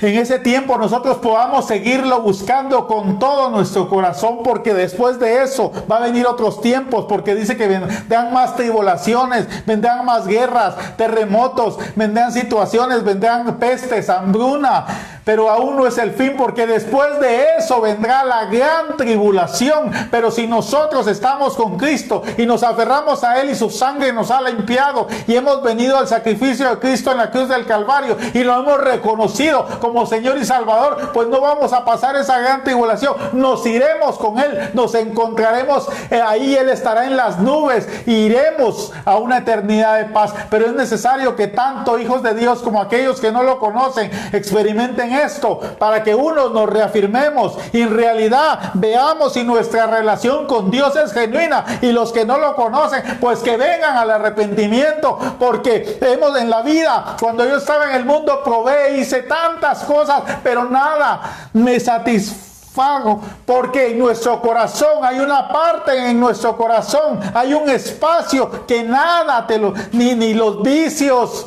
en ese tiempo nosotros podamos seguirlo buscando con todo nuestro corazón, porque después de eso va a venir otros tiempos, porque dice que vendrán más tribulaciones, vendrán más guerras, terremotos, vendrán situaciones, vendrán pestes, hambruna, pero aún no es el fin, porque después de eso vendrá la gran tribulación. Pero si nosotros estamos con Cristo y nos aferramos a Él y su sangre nos ha limpiado y hemos venido al sacrificio de Cristo en la cruz del Calvario y lo hemos reconocido como Señor y Salvador, pues no vamos a pasar esa gran tribulación. Nos iremos con Él, nos encontraremos ahí, Él estará en las nubes y iremos a una eternidad de paz. Pero es necesario que tanto hijos de Dios como aquellos que no lo conocen experimenten esto, para que unos nos reafirmemos y en realidad veamos si nuestra relación con Dios es genuina, y los que no lo conocen pues que vengan al arrepentimiento, porque hemos en la vida, cuando yo estaba en el mundo probé, hice tantas cosas, pero nada me satisfago, porque en nuestro corazón hay una parte, en nuestro corazón hay un espacio que nada ni los vicios,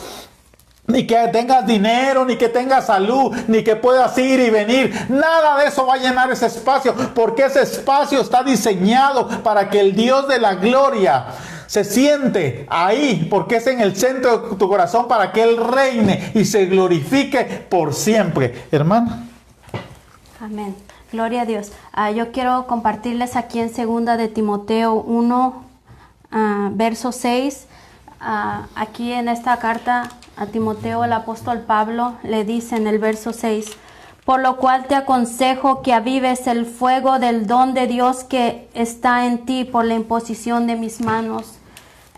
ni que tengas dinero, ni que tengas salud, ni que puedas ir y venir, nada de eso va a llenar ese espacio, porque ese espacio está diseñado para que el Dios de la gloria se siente ahí, porque es en el centro de tu corazón, para que Él reine y se glorifique por siempre. Hermana. Amén. Gloria a Dios. Yo quiero compartirles aquí en 2 de Timoteo 1, verso 6. Aquí en esta carta a Timoteo, el apóstol Pablo le dice en el verso 6: por lo cual te aconsejo que avives el fuego del don de Dios que está en ti por la imposición de mis manos.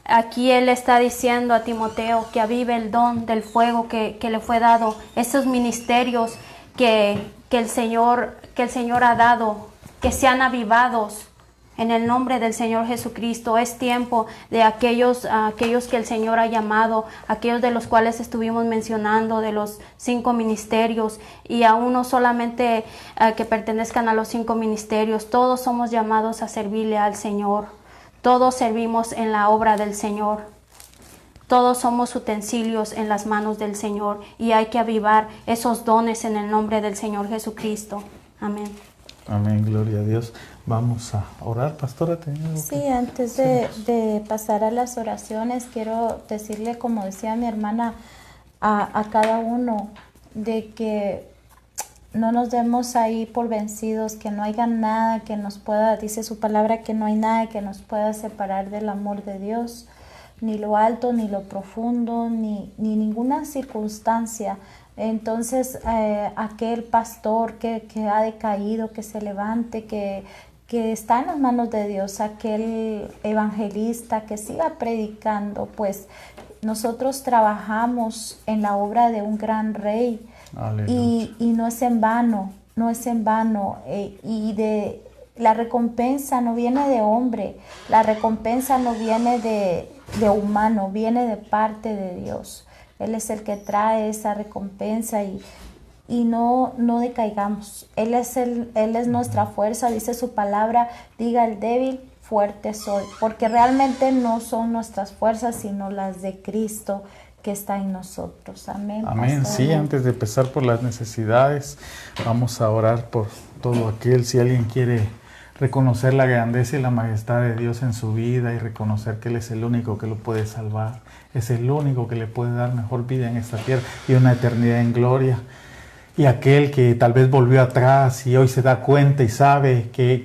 Aquí él está diciendo a Timoteo que avive el don del fuego que le fue dado, esos ministerios que el Señor ha dado, que sean avivados en el nombre del Señor Jesucristo. Es tiempo de aquellos que el Señor ha llamado, aquellos de los cuales estuvimos mencionando, de los 5 ministerios, y aún no solamente que pertenezcan a los 5 ministerios. Todos somos llamados a servirle al Señor. Todos servimos en la obra del Señor. Todos somos utensilios en las manos del Señor, y hay que avivar esos dones en el nombre del Señor Jesucristo. Amén. Amén, gloria a Dios. Vamos a orar, pastora. Sí, antes de pasar a las oraciones, quiero decirle, como decía mi hermana, a cada uno, de que no nos demos ahí por vencidos, que no haya nada que nos pueda, dice su palabra, que no hay nada que nos pueda separar del amor de Dios, ni lo alto, ni lo profundo, ni ninguna circunstancia. Entonces, aquel pastor que ha decaído, que se levante, que está en las manos de Dios, aquel evangelista que siga predicando, pues nosotros trabajamos en la obra de un gran rey. Y no es en vano, y de la recompensa no viene de hombre, la recompensa no viene de humano, viene de parte de Dios. Él es el que trae esa recompensa, y no decaigamos. Él es nuestra fuerza, dice su palabra, diga el débil, fuerte soy, porque realmente no son nuestras fuerzas, sino las de Cristo que está en nosotros. Amén. Amén. Pastor. Sí, antes de empezar por las necesidades, vamos a orar por todo aquel. Si alguien quiere reconocer la grandeza y la majestad de Dios en su vida y reconocer que Él es el único que lo puede salvar, es el único que le puede dar mejor vida en esta tierra y una eternidad en gloria. Y aquel que tal vez volvió atrás y hoy se da cuenta y sabe que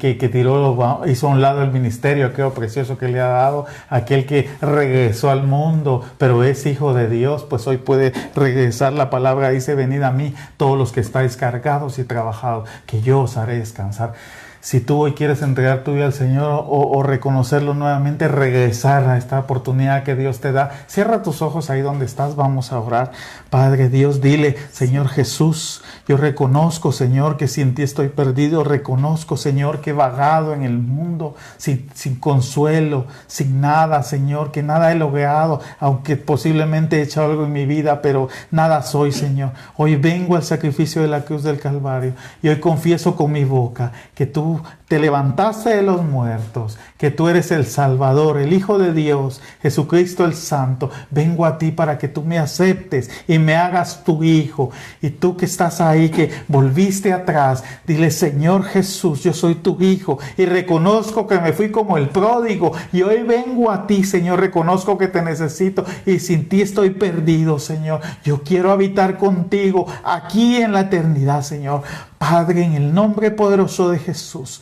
hizo a un lado el ministerio, aquello precioso que le ha dado, aquel que regresó al mundo, pero es hijo de Dios, pues hoy puede regresar. La palabra dice: venid a mí todos los que estáis cargados y trabajados, que yo os haré descansar. Si tú hoy quieres entregar tu vida al Señor o reconocerlo nuevamente, regresar a esta oportunidad que Dios te da, cierra tus ojos ahí donde estás, vamos a orar. Padre Dios, dile: Señor Jesús, yo reconozco, Señor, que sin ti estoy perdido. Reconozco, Señor, que he vagado en el mundo sin consuelo, sin nada, Señor, que nada he logrado, aunque posiblemente he hecho algo en mi vida, pero nada soy, Señor. Hoy vengo al sacrificio de la cruz del Calvario y hoy confieso con mi boca que tú te levantaste de los muertos, que tú eres el Salvador, el Hijo de Dios, Jesucristo el Santo. Vengo a ti para que tú me aceptes y me hagas tu Hijo. Y tú que estás ahí, que volviste atrás, dile: Señor Jesús, yo soy tu Hijo y reconozco que me fui como el pródigo y hoy vengo a ti, Señor. Reconozco que te necesito y sin ti estoy perdido, Señor. Yo quiero habitar contigo aquí en la eternidad, Señor. Padre, en el nombre poderoso de Jesús,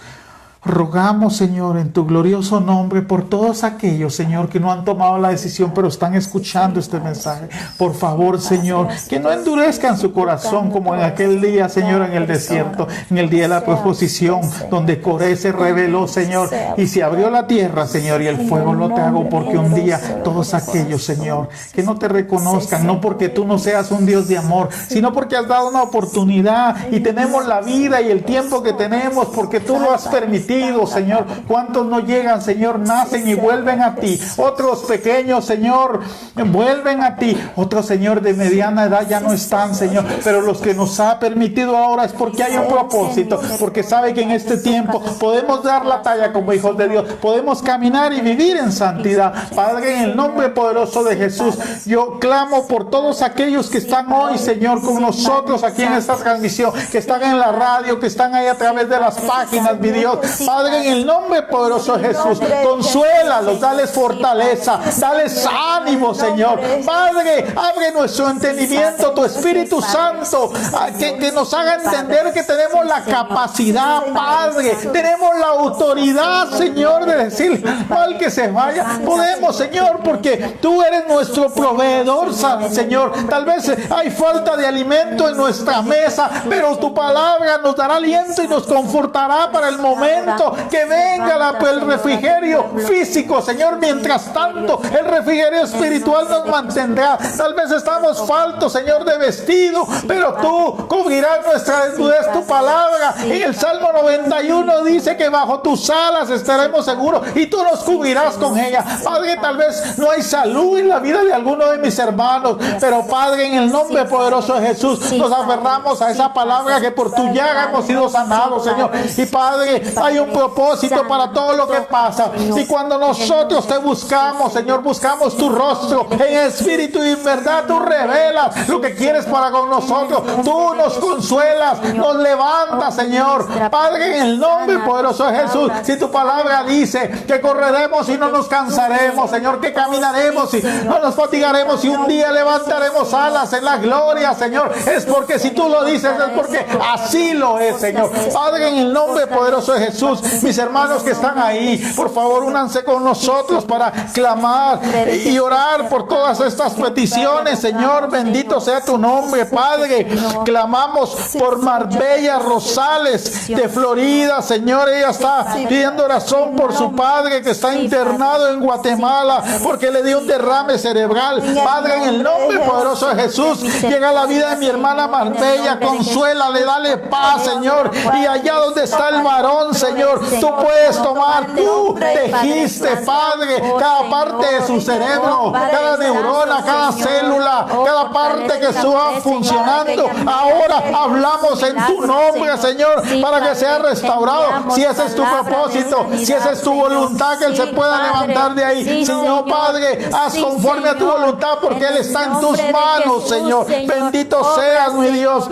rogamos, Señor, en tu glorioso nombre por todos aquellos, Señor, que no han tomado la decisión, pero están escuchando este mensaje. Por favor, Señor, que no endurezcan su corazón como en aquel día, Señor, en el desierto, en el día de la proposición, donde Coré se rebeló, Señor, y se abrió la tierra, Señor, y el fuego lo tragó, porque un día todos aquellos, Señor, que no te reconozcan, no porque tú no seas un Dios de amor, sino porque has dado una oportunidad y tenemos la vida y el tiempo que tenemos, porque tú lo has permitido, Señor. ¿Cuántos no llegan, Señor? Nacen y vuelven a ti. Otros pequeños, Señor, vuelven a ti. Otros, Señor, de mediana edad ya no están, Señor. Pero los que nos ha permitido ahora es porque hay un propósito, porque sabe que en este tiempo podemos dar la talla como hijos de Dios, podemos caminar y vivir en santidad. Padre, en el nombre poderoso de Jesús, yo clamo por todos aquellos que están hoy, Señor, con nosotros aquí en esta transmisión, que están en la radio, que están ahí a través de las páginas, mi Dios. Padre, en el nombre poderoso de Jesús, consuélalos, dales fortaleza, dales ánimo, Señor. Padre, abre nuestro entendimiento, tu Espíritu Santo, que nos haga entender que tenemos la capacidad, Padre, tenemos la autoridad, Señor, de decir mal que se vaya. Podemos, Señor, porque tú eres nuestro proveedor, Señor. Tal vez hay falta de alimento en nuestra mesa, pero tu palabra nos dará aliento y nos confortará para el momento que venga el refrigerio físico, Señor. Mientras tanto, el refrigerio espiritual nos mantendrá. Tal vez estamos faltos, Señor, de vestido, pero tú cubrirás nuestra desnudez. Tu palabra en el Salmo 91 dice que bajo tus alas estaremos seguros y tú nos cubrirás con ella. Padre, tal vez no hay salud en la vida de alguno de mis hermanos, pero Padre, en el nombre poderoso de Jesús, nos aferramos a esa palabra que por tu llaga hemos sido sanados, Señor. Y Padre, hay un propósito para todo lo que pasa. Y cuando nosotros te buscamos, Señor, buscamos tu rostro en espíritu y en verdad, tú revelas lo que quieres para con nosotros. Tú nos consuelas, nos levantas, Señor. Padre, en el nombre poderoso de Jesús, si tu palabra dice que correremos y no nos cansaremos, Señor, que caminaremos y no nos fatigaremos y un día levantaremos alas en la gloria, Señor, es porque si tú lo dices, es porque así lo es, Señor. Padre, en el nombre poderoso de Jesús, mis hermanos que están ahí, por favor, únanse con nosotros para clamar y orar por todas estas peticiones, Señor. Bendito sea tu nombre, Padre. Clamamos por Marbella Rosales de Florida, Señor. Ella está pidiendo oración por su padre que está internado en Guatemala porque le dio un derrame cerebral. Padre, en el nombre poderoso de Jesús, llega a la vida de mi hermana Marbella, consuélale, dale paz, Señor. Y allá donde está el varón, Señor, tú puedes tomar, tú tejiste, Padre, cada parte de su cerebro, cada neurona, cada célula, cada parte que estuvo funcionando. Ahora hablamos en tu nombre, Señor, para que sea restaurado. Si ese es tu propósito, si esa es tu voluntad, que Él se pueda levantar de ahí. Señor Padre, haz conforme a tu voluntad, porque Él está en tus manos, Señor. Bendito seas, mi Dios.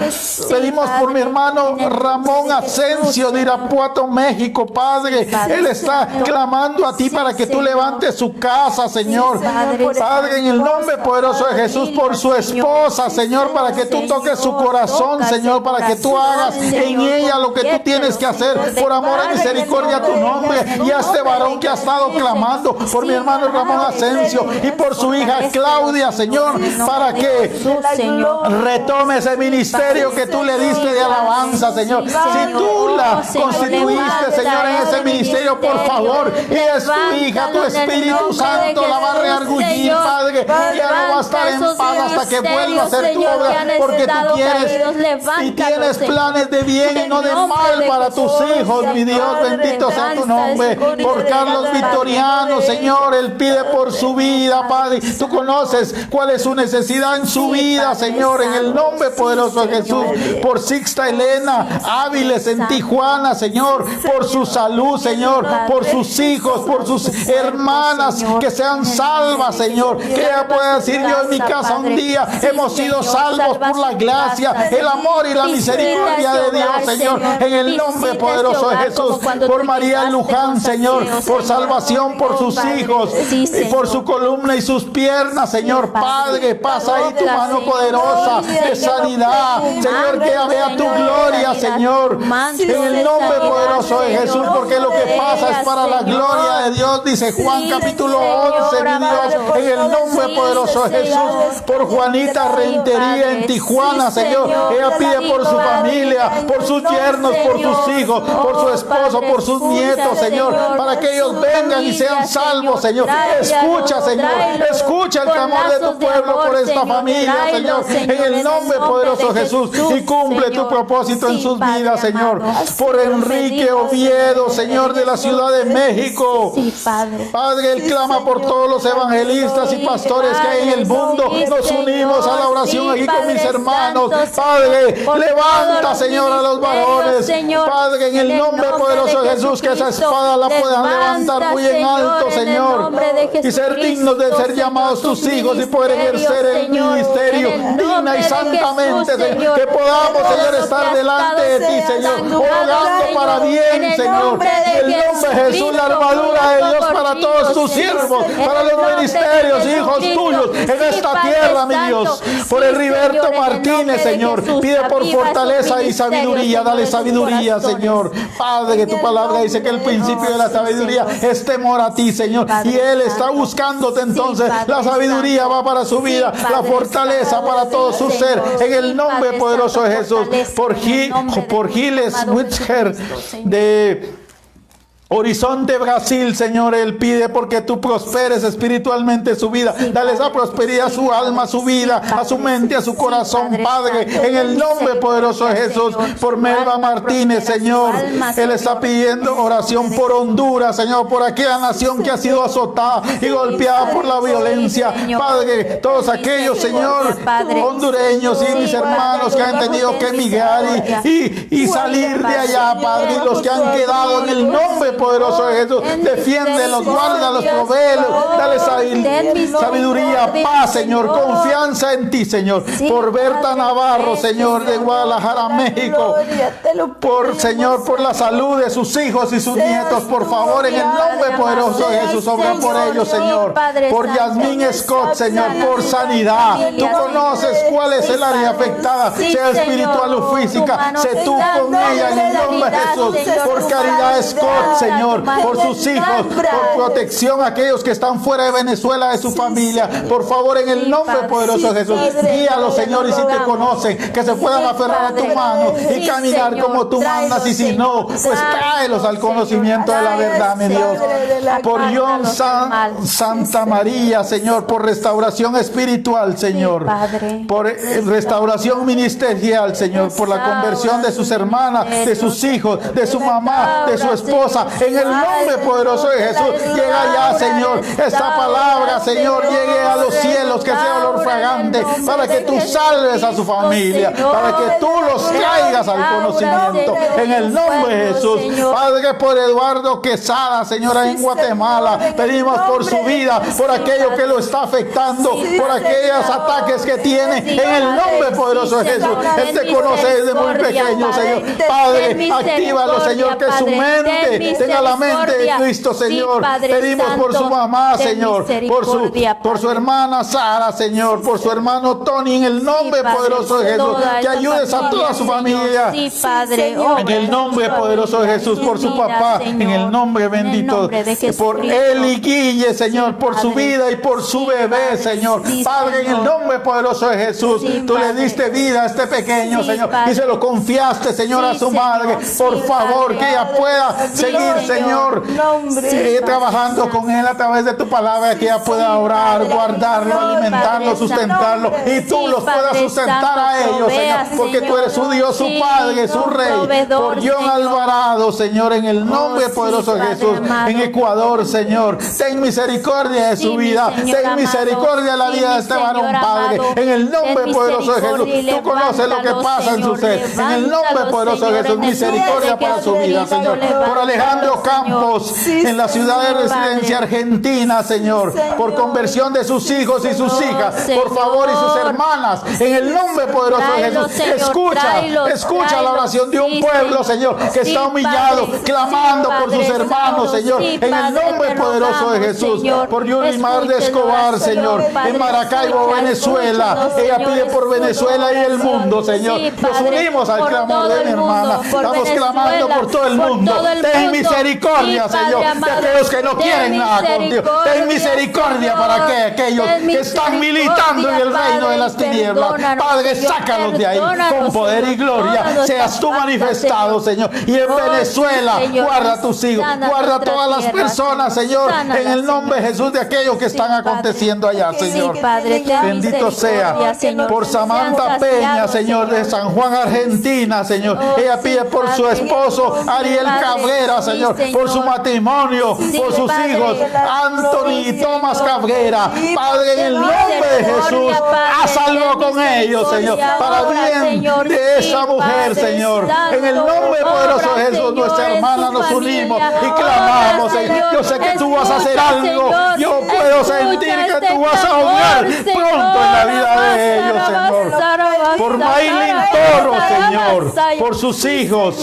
Pedimos por mi hermano Ramón Asensio de Irapuato, México, Padre. Él está clamando a ti para que tú levantes su casa, Señor. Padre, en el nombre poderoso de Jesús, por su esposa, Señor, para que tú toques su corazón, Señor, para que tú hagas en ella lo que tú tienes que hacer, por amor y misericordia a tu nombre. Y a este varón que ha estado clamando por mi hermano Ramón Asensio y por su hija Claudia, Señor, para que retome ese ministerio que tú le diste de alabanza, Señor. Si tú la constituiste, Señor, en ese ministerio, por favor, y es tu hija, tu Espíritu Santo la va a reargullir, Padre, y ya no va a estar en paz hasta que vuelva a hacer tu obra, porque tú quieres y tienes planes de bien y no de mal para tus hijos, mi Dios. Bendito sea tu nombre. Por Carlos Victoriano, Señor, él pide por su vida, Padre. Tú conoces cuál es su necesidad en su vida, Señor, en el nombre poderoso de Jesús. Por Sixta Elena Áviles en Tijuana, Señor, por su salud, Señor, por sus hijos, por sus hermanas que sean salvas, Señor, que ella pueda decir: yo en mi casa un día hemos sido salvos por la gracia, el amor y la misericordia de Dios, Señor, en el nombre poderoso de Jesús. Por María Luján, Señor, por salvación por sus hijos y por su columna y sus piernas, Señor. Padre, pasa ahí tu mano poderosa de sanidad, Señor, que ella vea tu gloria, Señor, en el nombre poderoso de Jesús, porque lo que pasa es para la gloria de Dios, dice Juan capítulo 11, mi Dios, en el nombre poderoso de Jesús. Por Juanita Rentería en Tijuana, Señor, ella pide por su familia, por sus yernos, por sus hijos, por su esposo, por sus nietos, Señor, para que ellos vengan y sean salvos, Señor. Escucha, Señor, escucha el clamor de tu pueblo por esta familia, Señor, en el nombre poderoso de Jesús, y cumple tu propósito en sus vidas, Señor. Por Enrique Oviedo, Señor, de la Ciudad de México, Padre, él clama por todos los evangelistas y pastores que hay en el mundo. Nos unimos unimos a la oración aquí con mis hermanos. Padre, levanta, Señor, a los varones. Padre, en el nombre poderoso de Jesús, que esa espada la puedan levantar muy en alto, Señor, y ser dignos de ser llamados tus hijos y poder ejercer el ministerio digna y santamente, Señor. Que podamos, Señor, estar delante de ti, Señor, orando para bien, Señor. En el nombre de Jesús, la armadura de Dios para todos tus siervos, para los ministerios, hijos tuyos, en esta tierra, mi Dios. Por el Riberto Martínez, Señor, pide por fortaleza y sabiduría. Dale sabiduría, Señor. Padre, que tu palabra dice que el principio de la sabiduría es temor a ti, Señor. Y Él está buscándote, entonces la sabiduría va para su vida, la fortaleza para todo su ser. En el nombre poderoso de Jesús. Por Giles Witcher de Horizonte, Brasil, Señor, Él pide porque tú prosperes espiritualmente su vida. Dale esa prosperidad a su alma, a su vida, a su mente, a su corazón, Padre, en el nombre poderoso de Jesús. Por Melba Martínez, Señor, Él está pidiendo oración por Honduras, Señor, por aquella nación que ha sido azotada y golpeada por la violencia. Padre, todos aquellos, Señor, hondureños y mis hermanos que han tenido que emigrar y salir de allá, Padre, y los que han quedado, en el nombre poderoso de Jesús, defiéndelos, guárdalos, provéelos, dale sabiduría, paz, Señor, confianza en ti, Señor. Por Berta Navarro, Señor, de Guadalajara, México, Señor, por la salud de sus hijos y sus nietos, por favor, en el nombre poderoso de Jesús, obra por ellos, Señor. Por Yasmín Scott, Señor, por sanidad. Tú conoces cuál es el área afectada, sea espiritual o física, sé tú con ella, en el nombre de Jesús. Por Caridad Scott, Señor, por sus hijos, por protección a aquellos que están fuera de Venezuela, de su familia, por favor, en el nombre poderoso de Jesús, guíalos, Señor, y si te conocen, que se puedan aferrar a tu mano y caminar como tú mandas, y si no, pues tráelos al conocimiento de la verdad, mi Dios. Por John Santa María, Señor, por restauración espiritual, Señor, por restauración ministerial, Señor, por la conversión de sus hermanas, de sus hijos, de su mamá, de su esposa, en el nombre poderoso de Jesús. Llega ya, Señor, esta palabra, Señor, llegue a los cielos, que sea olor fragante, para que tú salves a su familia, para que tú los traigas al conocimiento, en el nombre de Jesús. Padre, por Eduardo Quesada, Señora, en Guatemala, pedimos por su vida, por aquello que lo está afectando, por aquellos ataques que tiene, en el nombre poderoso de Jesús. Él te conoce desde muy pequeño, Señor. Padre, actívalo, Señor, que su mente tenga la mente de Cristo, Señor. Pedimos por su mamá, Señor, por su hermana Sara, Señor, por su hermano Tony, en el nombre poderoso de Jesús, que ayudes a toda su familia, en el nombre poderoso de Jesús, por su papá, en el nombre bendito, por él y Guille, Señor, por su vida y por su bebé, Señor. Padre, en el nombre poderoso de Jesús, tú le diste vida a este pequeño, Señor, y se lo confiaste, Señor, a su madre. Por favor, que ella pueda seguir, Señor, trabajando con él a través de tu palabra, que ella pueda orar, guardarlo, alimentarlo, sustentarlo, y tú los puedas sustentar a ellos, Señor, porque tú eres su Dios, su Padre, su Rey. Por John Alvarado, Señor, en el nombre poderoso de Jesús, en Ecuador, Señor, ten misericordia de su vida, ten misericordia de la vida de este varón, Padre, en el nombre poderoso de Jesús. Tú conoces lo que pasa en su ser, en el nombre poderoso de Jesús, misericordia para su vida, Señor. Por Alejandro Campos, en la ciudad de residencia Argentina, Señor, por conversión de sus hijos y sus hijas, por favor, y sus hermanas, en el nombre poderoso de Jesús. Escucha la oración de un pueblo, Señor, que está humillado, clamando por sus hermanos, Señor, en el nombre poderoso de Jesús. Por Yulimar de Escobar, Señor, en Maracaibo, Venezuela, ella pide por Venezuela y el mundo, Señor. Nos unimos al clamor de mi hermana, estamos clamando por todo el mundo. Ten misericordia, Señor, de aquellos que no quieren nada contigo. Ten misericordia para aquellos que están militando en el reino de las tinieblas. Padre, sácalos de ahí con poder y gloria. Seas tú manifestado, Señor. Y en Venezuela, guarda a tus hijos, guarda a todas las personas, Señor, en el nombre de Jesús, de aquellos que están aconteciendo allá, Señor. Bendito sea. Por Samantha Peña, Señor, de San Juan, Argentina, Señor. Ella pide por su esposo Ariel Cabrera, Señor, por su matrimonio, por sus hijos Anthony y Tomás Cabrera. Padre, en el nombre de Jesús, haz algo con ellos, Señor, para bien de esa mujer, Señor. En el nombre poderoso de Jesús, nuestra hermana, nos unimos y clamamos, Señor. Yo sé que tú vas a hacer algo. Yo puedo sentir que tú vas a obrar pronto en la vida de ellos, Señor. Por Maylin Toro, Señor, por sus hijos,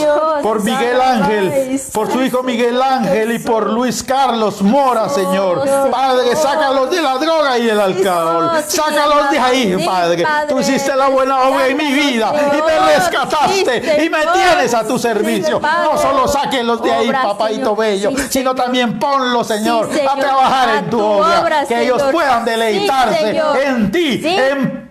por Miguel Ángel, por su hijo Miguel Ángel y por Luis Carlos Mora, Señor. Padre, sácalos de la droga y del alcohol. Sácalos de ahí, Padre. Tú hiciste la buena obra en mi vida y me rescataste y me tienes a tu servicio. No solo sáquenlos de ahí, papadito bello, sino también ponlos, Señor, a trabajar en tu obra. Que ellos puedan deleitarse en ti,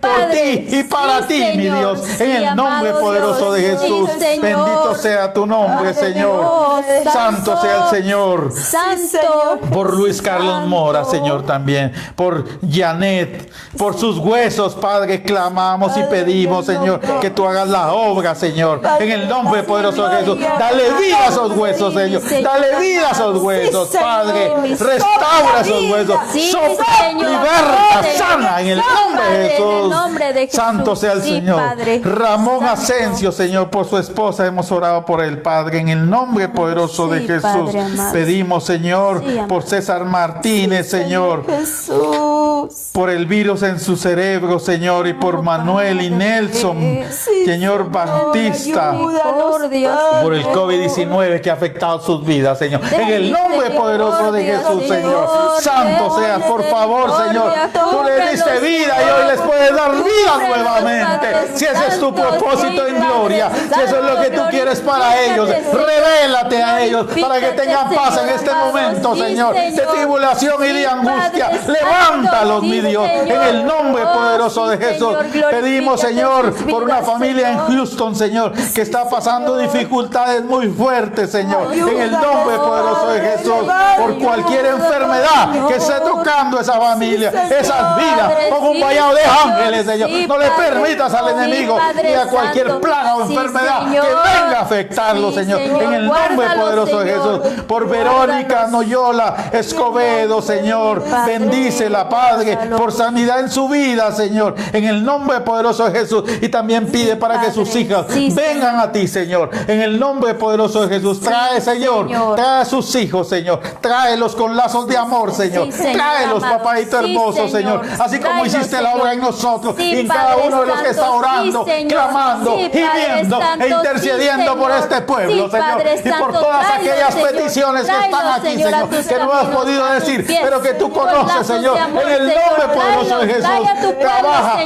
por ti y para ti, mi Dios. En el nombre poderoso de Jesús. Bendito sea tu nombre, Señor. Santo sea el Señor. Santo. Por Luis Carlos Mora, Señor, también. Por Janet, por sus huesos, Padre, clamamos y pedimos, Señor, que tú hagas la obra, Señor. En el nombre poderoso de Jesús. Dale vida a esos huesos, Señor. Dale vida a esos huesos, Padre. Restaura esos huesos. Sopla, liberta, sana en el nombre de Jesús. Santo sea el Señor. Ramón Asensio, Señor, por su esposa hemos orado por el Padre. En el nombre poderoso de Jesús. Pedimos, Señor, por César Martínez, Señor. Por el virus en su cerebro, Señor, y por Manuel y Nelson, Señor Bautista, por el COVID-19 que ha afectado sus vidas, Señor. En el nombre poderoso de Jesús, Señor. Santo seas, por favor, Señor. Tú les diste vida y hoy les puedes dar vida nuevamente. Si ese es tu propósito en gloria, si eso es lo que tú quieres para ellos, revélate a ellos para que tengan paz en este momento, Señor, de tribulación y de angustia. Levántalos, mi Dios, en el nombre poderoso de Jesús. Pedimos, Señor, por una familia en Houston, Señor, que está pasando dificultades muy fuertes, Señor. En el nombre poderoso de Jesús, por cualquier enfermedad que esté tocando esa familia, esas vidas, con un vallado de ángeles, Señor. No le permitas al enemigo ni a cualquier plaga o enfermedad que venga a afectarlo, Señor. En el nombre poderoso de Jesús, por Verónica Noyola Escobedo, Señor, bendícela, Padre, por sanidad en su vida, Señor, en el nombre poderoso de Jesús. Y también pide para que sus hijas vengan a ti, Señor, en el nombre poderoso de Jesús. Trae, Señor, trae a sus hijos, Señor, tráelos con lazos de amor, Señor, tráelos, papadito hermoso, Señor, así como hiciste la obra en nosotros y en cada uno de los que está orando, clamando, gimiendo e intercediendo por este pueblo, Señor, y por todas aquellas peticiones que están aquí, Señor, que no has podido decir, pero que tú conoces, Señor. En el nombre poderoso de Jesús, trabaja,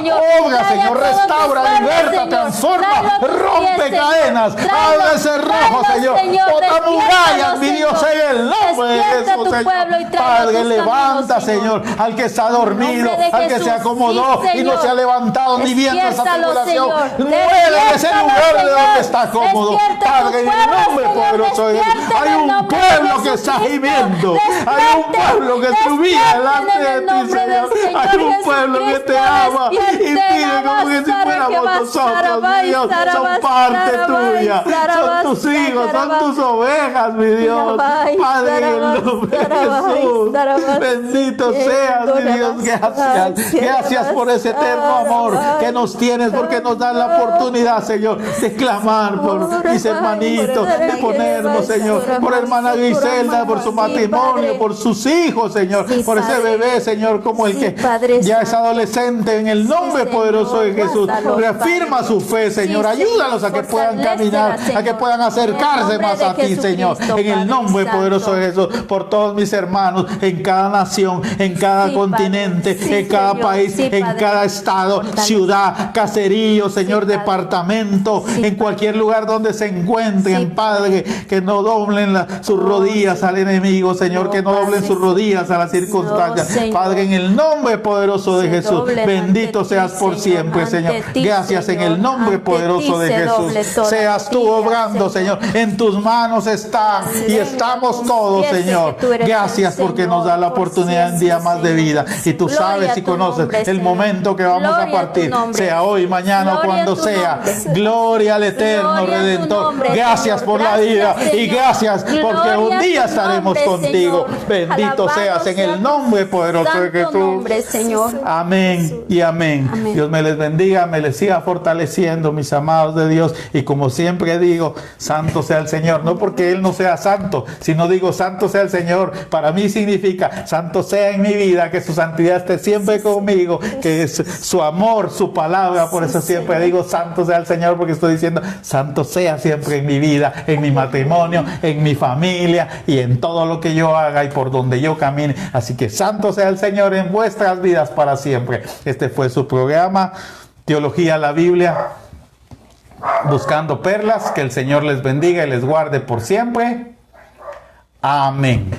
obra, Señor, restaura, liberta, transforma, rompe cadenas, abre ese rojo, Señor, bota murallas, mi Dios, en el nombre de Jesús, Señor. Padre, levanta, Señor, al que está dormido, al que se acomodó y no se ha levantado ni viendo esa tribulación. Muere en ese lugar de donde está cómodo, Padre, en el nombre poderoso de Jesús. Hay un pueblo que está gimiendo, hay un pueblo que tu vida delante de ti, Señor. Hay un pueblo que te ama y pide como que si fuéramos nosotros, Dios. Son parte tuya, son tus hijos, son tus ovejas, mi Dios. Padre, en el nombre de Jesús, bendito seas, mi Dios. Gracias, gracias por ese eterno amor que nos tienes, porque nos dan la oportunidad, Señor, de clamar por mis hermanitos, de ponernos, Señor, por hermana Griselda, por su matrimonio, por sus hijos, Señor, por ese bebé, Señor, como el que ya es adolescente. En el nombre poderoso de Jesús, reafirma su fe, Señor, ayúdalos a que puedan caminar, a que puedan acercarse más a ti, Señor, en el nombre poderoso de Jesús, por todos mis hermanos en cada nación, en cada continente, en cada país, en cada estado, ciudad, caserío, Señor, departamento, en cualquier lugar donde se encuentren, Padre, que no doblen sus rodillas al enemigo, Señor, que no doblen sus rodillas a las circunstancias, Padre, en el nombre poderoso de Jesús. Bendito seas por siempre, Señor. Gracias en el nombre poderoso de Jesús. Seas tú obrando, Señor. En tus manos están y estamos todos, Señor. Gracias porque nos da la oportunidad en día más de vida. Y tú sabes y conoces el momento que que vamos Gloria a a tu partir, nombre. sea hoy, mañana o Gloria a cuando tu sea. nombre. Gloria al eterno Gloria a tu Redentor. nombre, Gracias Señor. por la Gracias, vida y Señor. gracias porque Gloria un a día tu estaremos nombre, contigo. Señor. Bendito Alabado seas en sea el nombre poderoso de santo Jesús. nombre, Señor. Amén y amén. Amén. Dios me les bendiga, me les siga fortaleciendo, mis amados de Dios. Y como siempre digo, santo sea el Señor. No porque Él no sea santo, sino digo, santo sea el Señor. Para mí significa, santo sea en mi vida, que su santidad esté siempre conmigo, que es su amor, su palabra. Por eso siempre digo, santo sea el Señor, porque estoy diciendo, santo sea siempre en mi vida, en mi matrimonio, en mi familia y en todo lo que yo haga y por donde yo camine. Así que santo sea el Señor en vuestras vidas para siempre. Este fue su programa, Teología a la Biblia, buscando perlas. Que el Señor les bendiga y les guarde por siempre. Amén.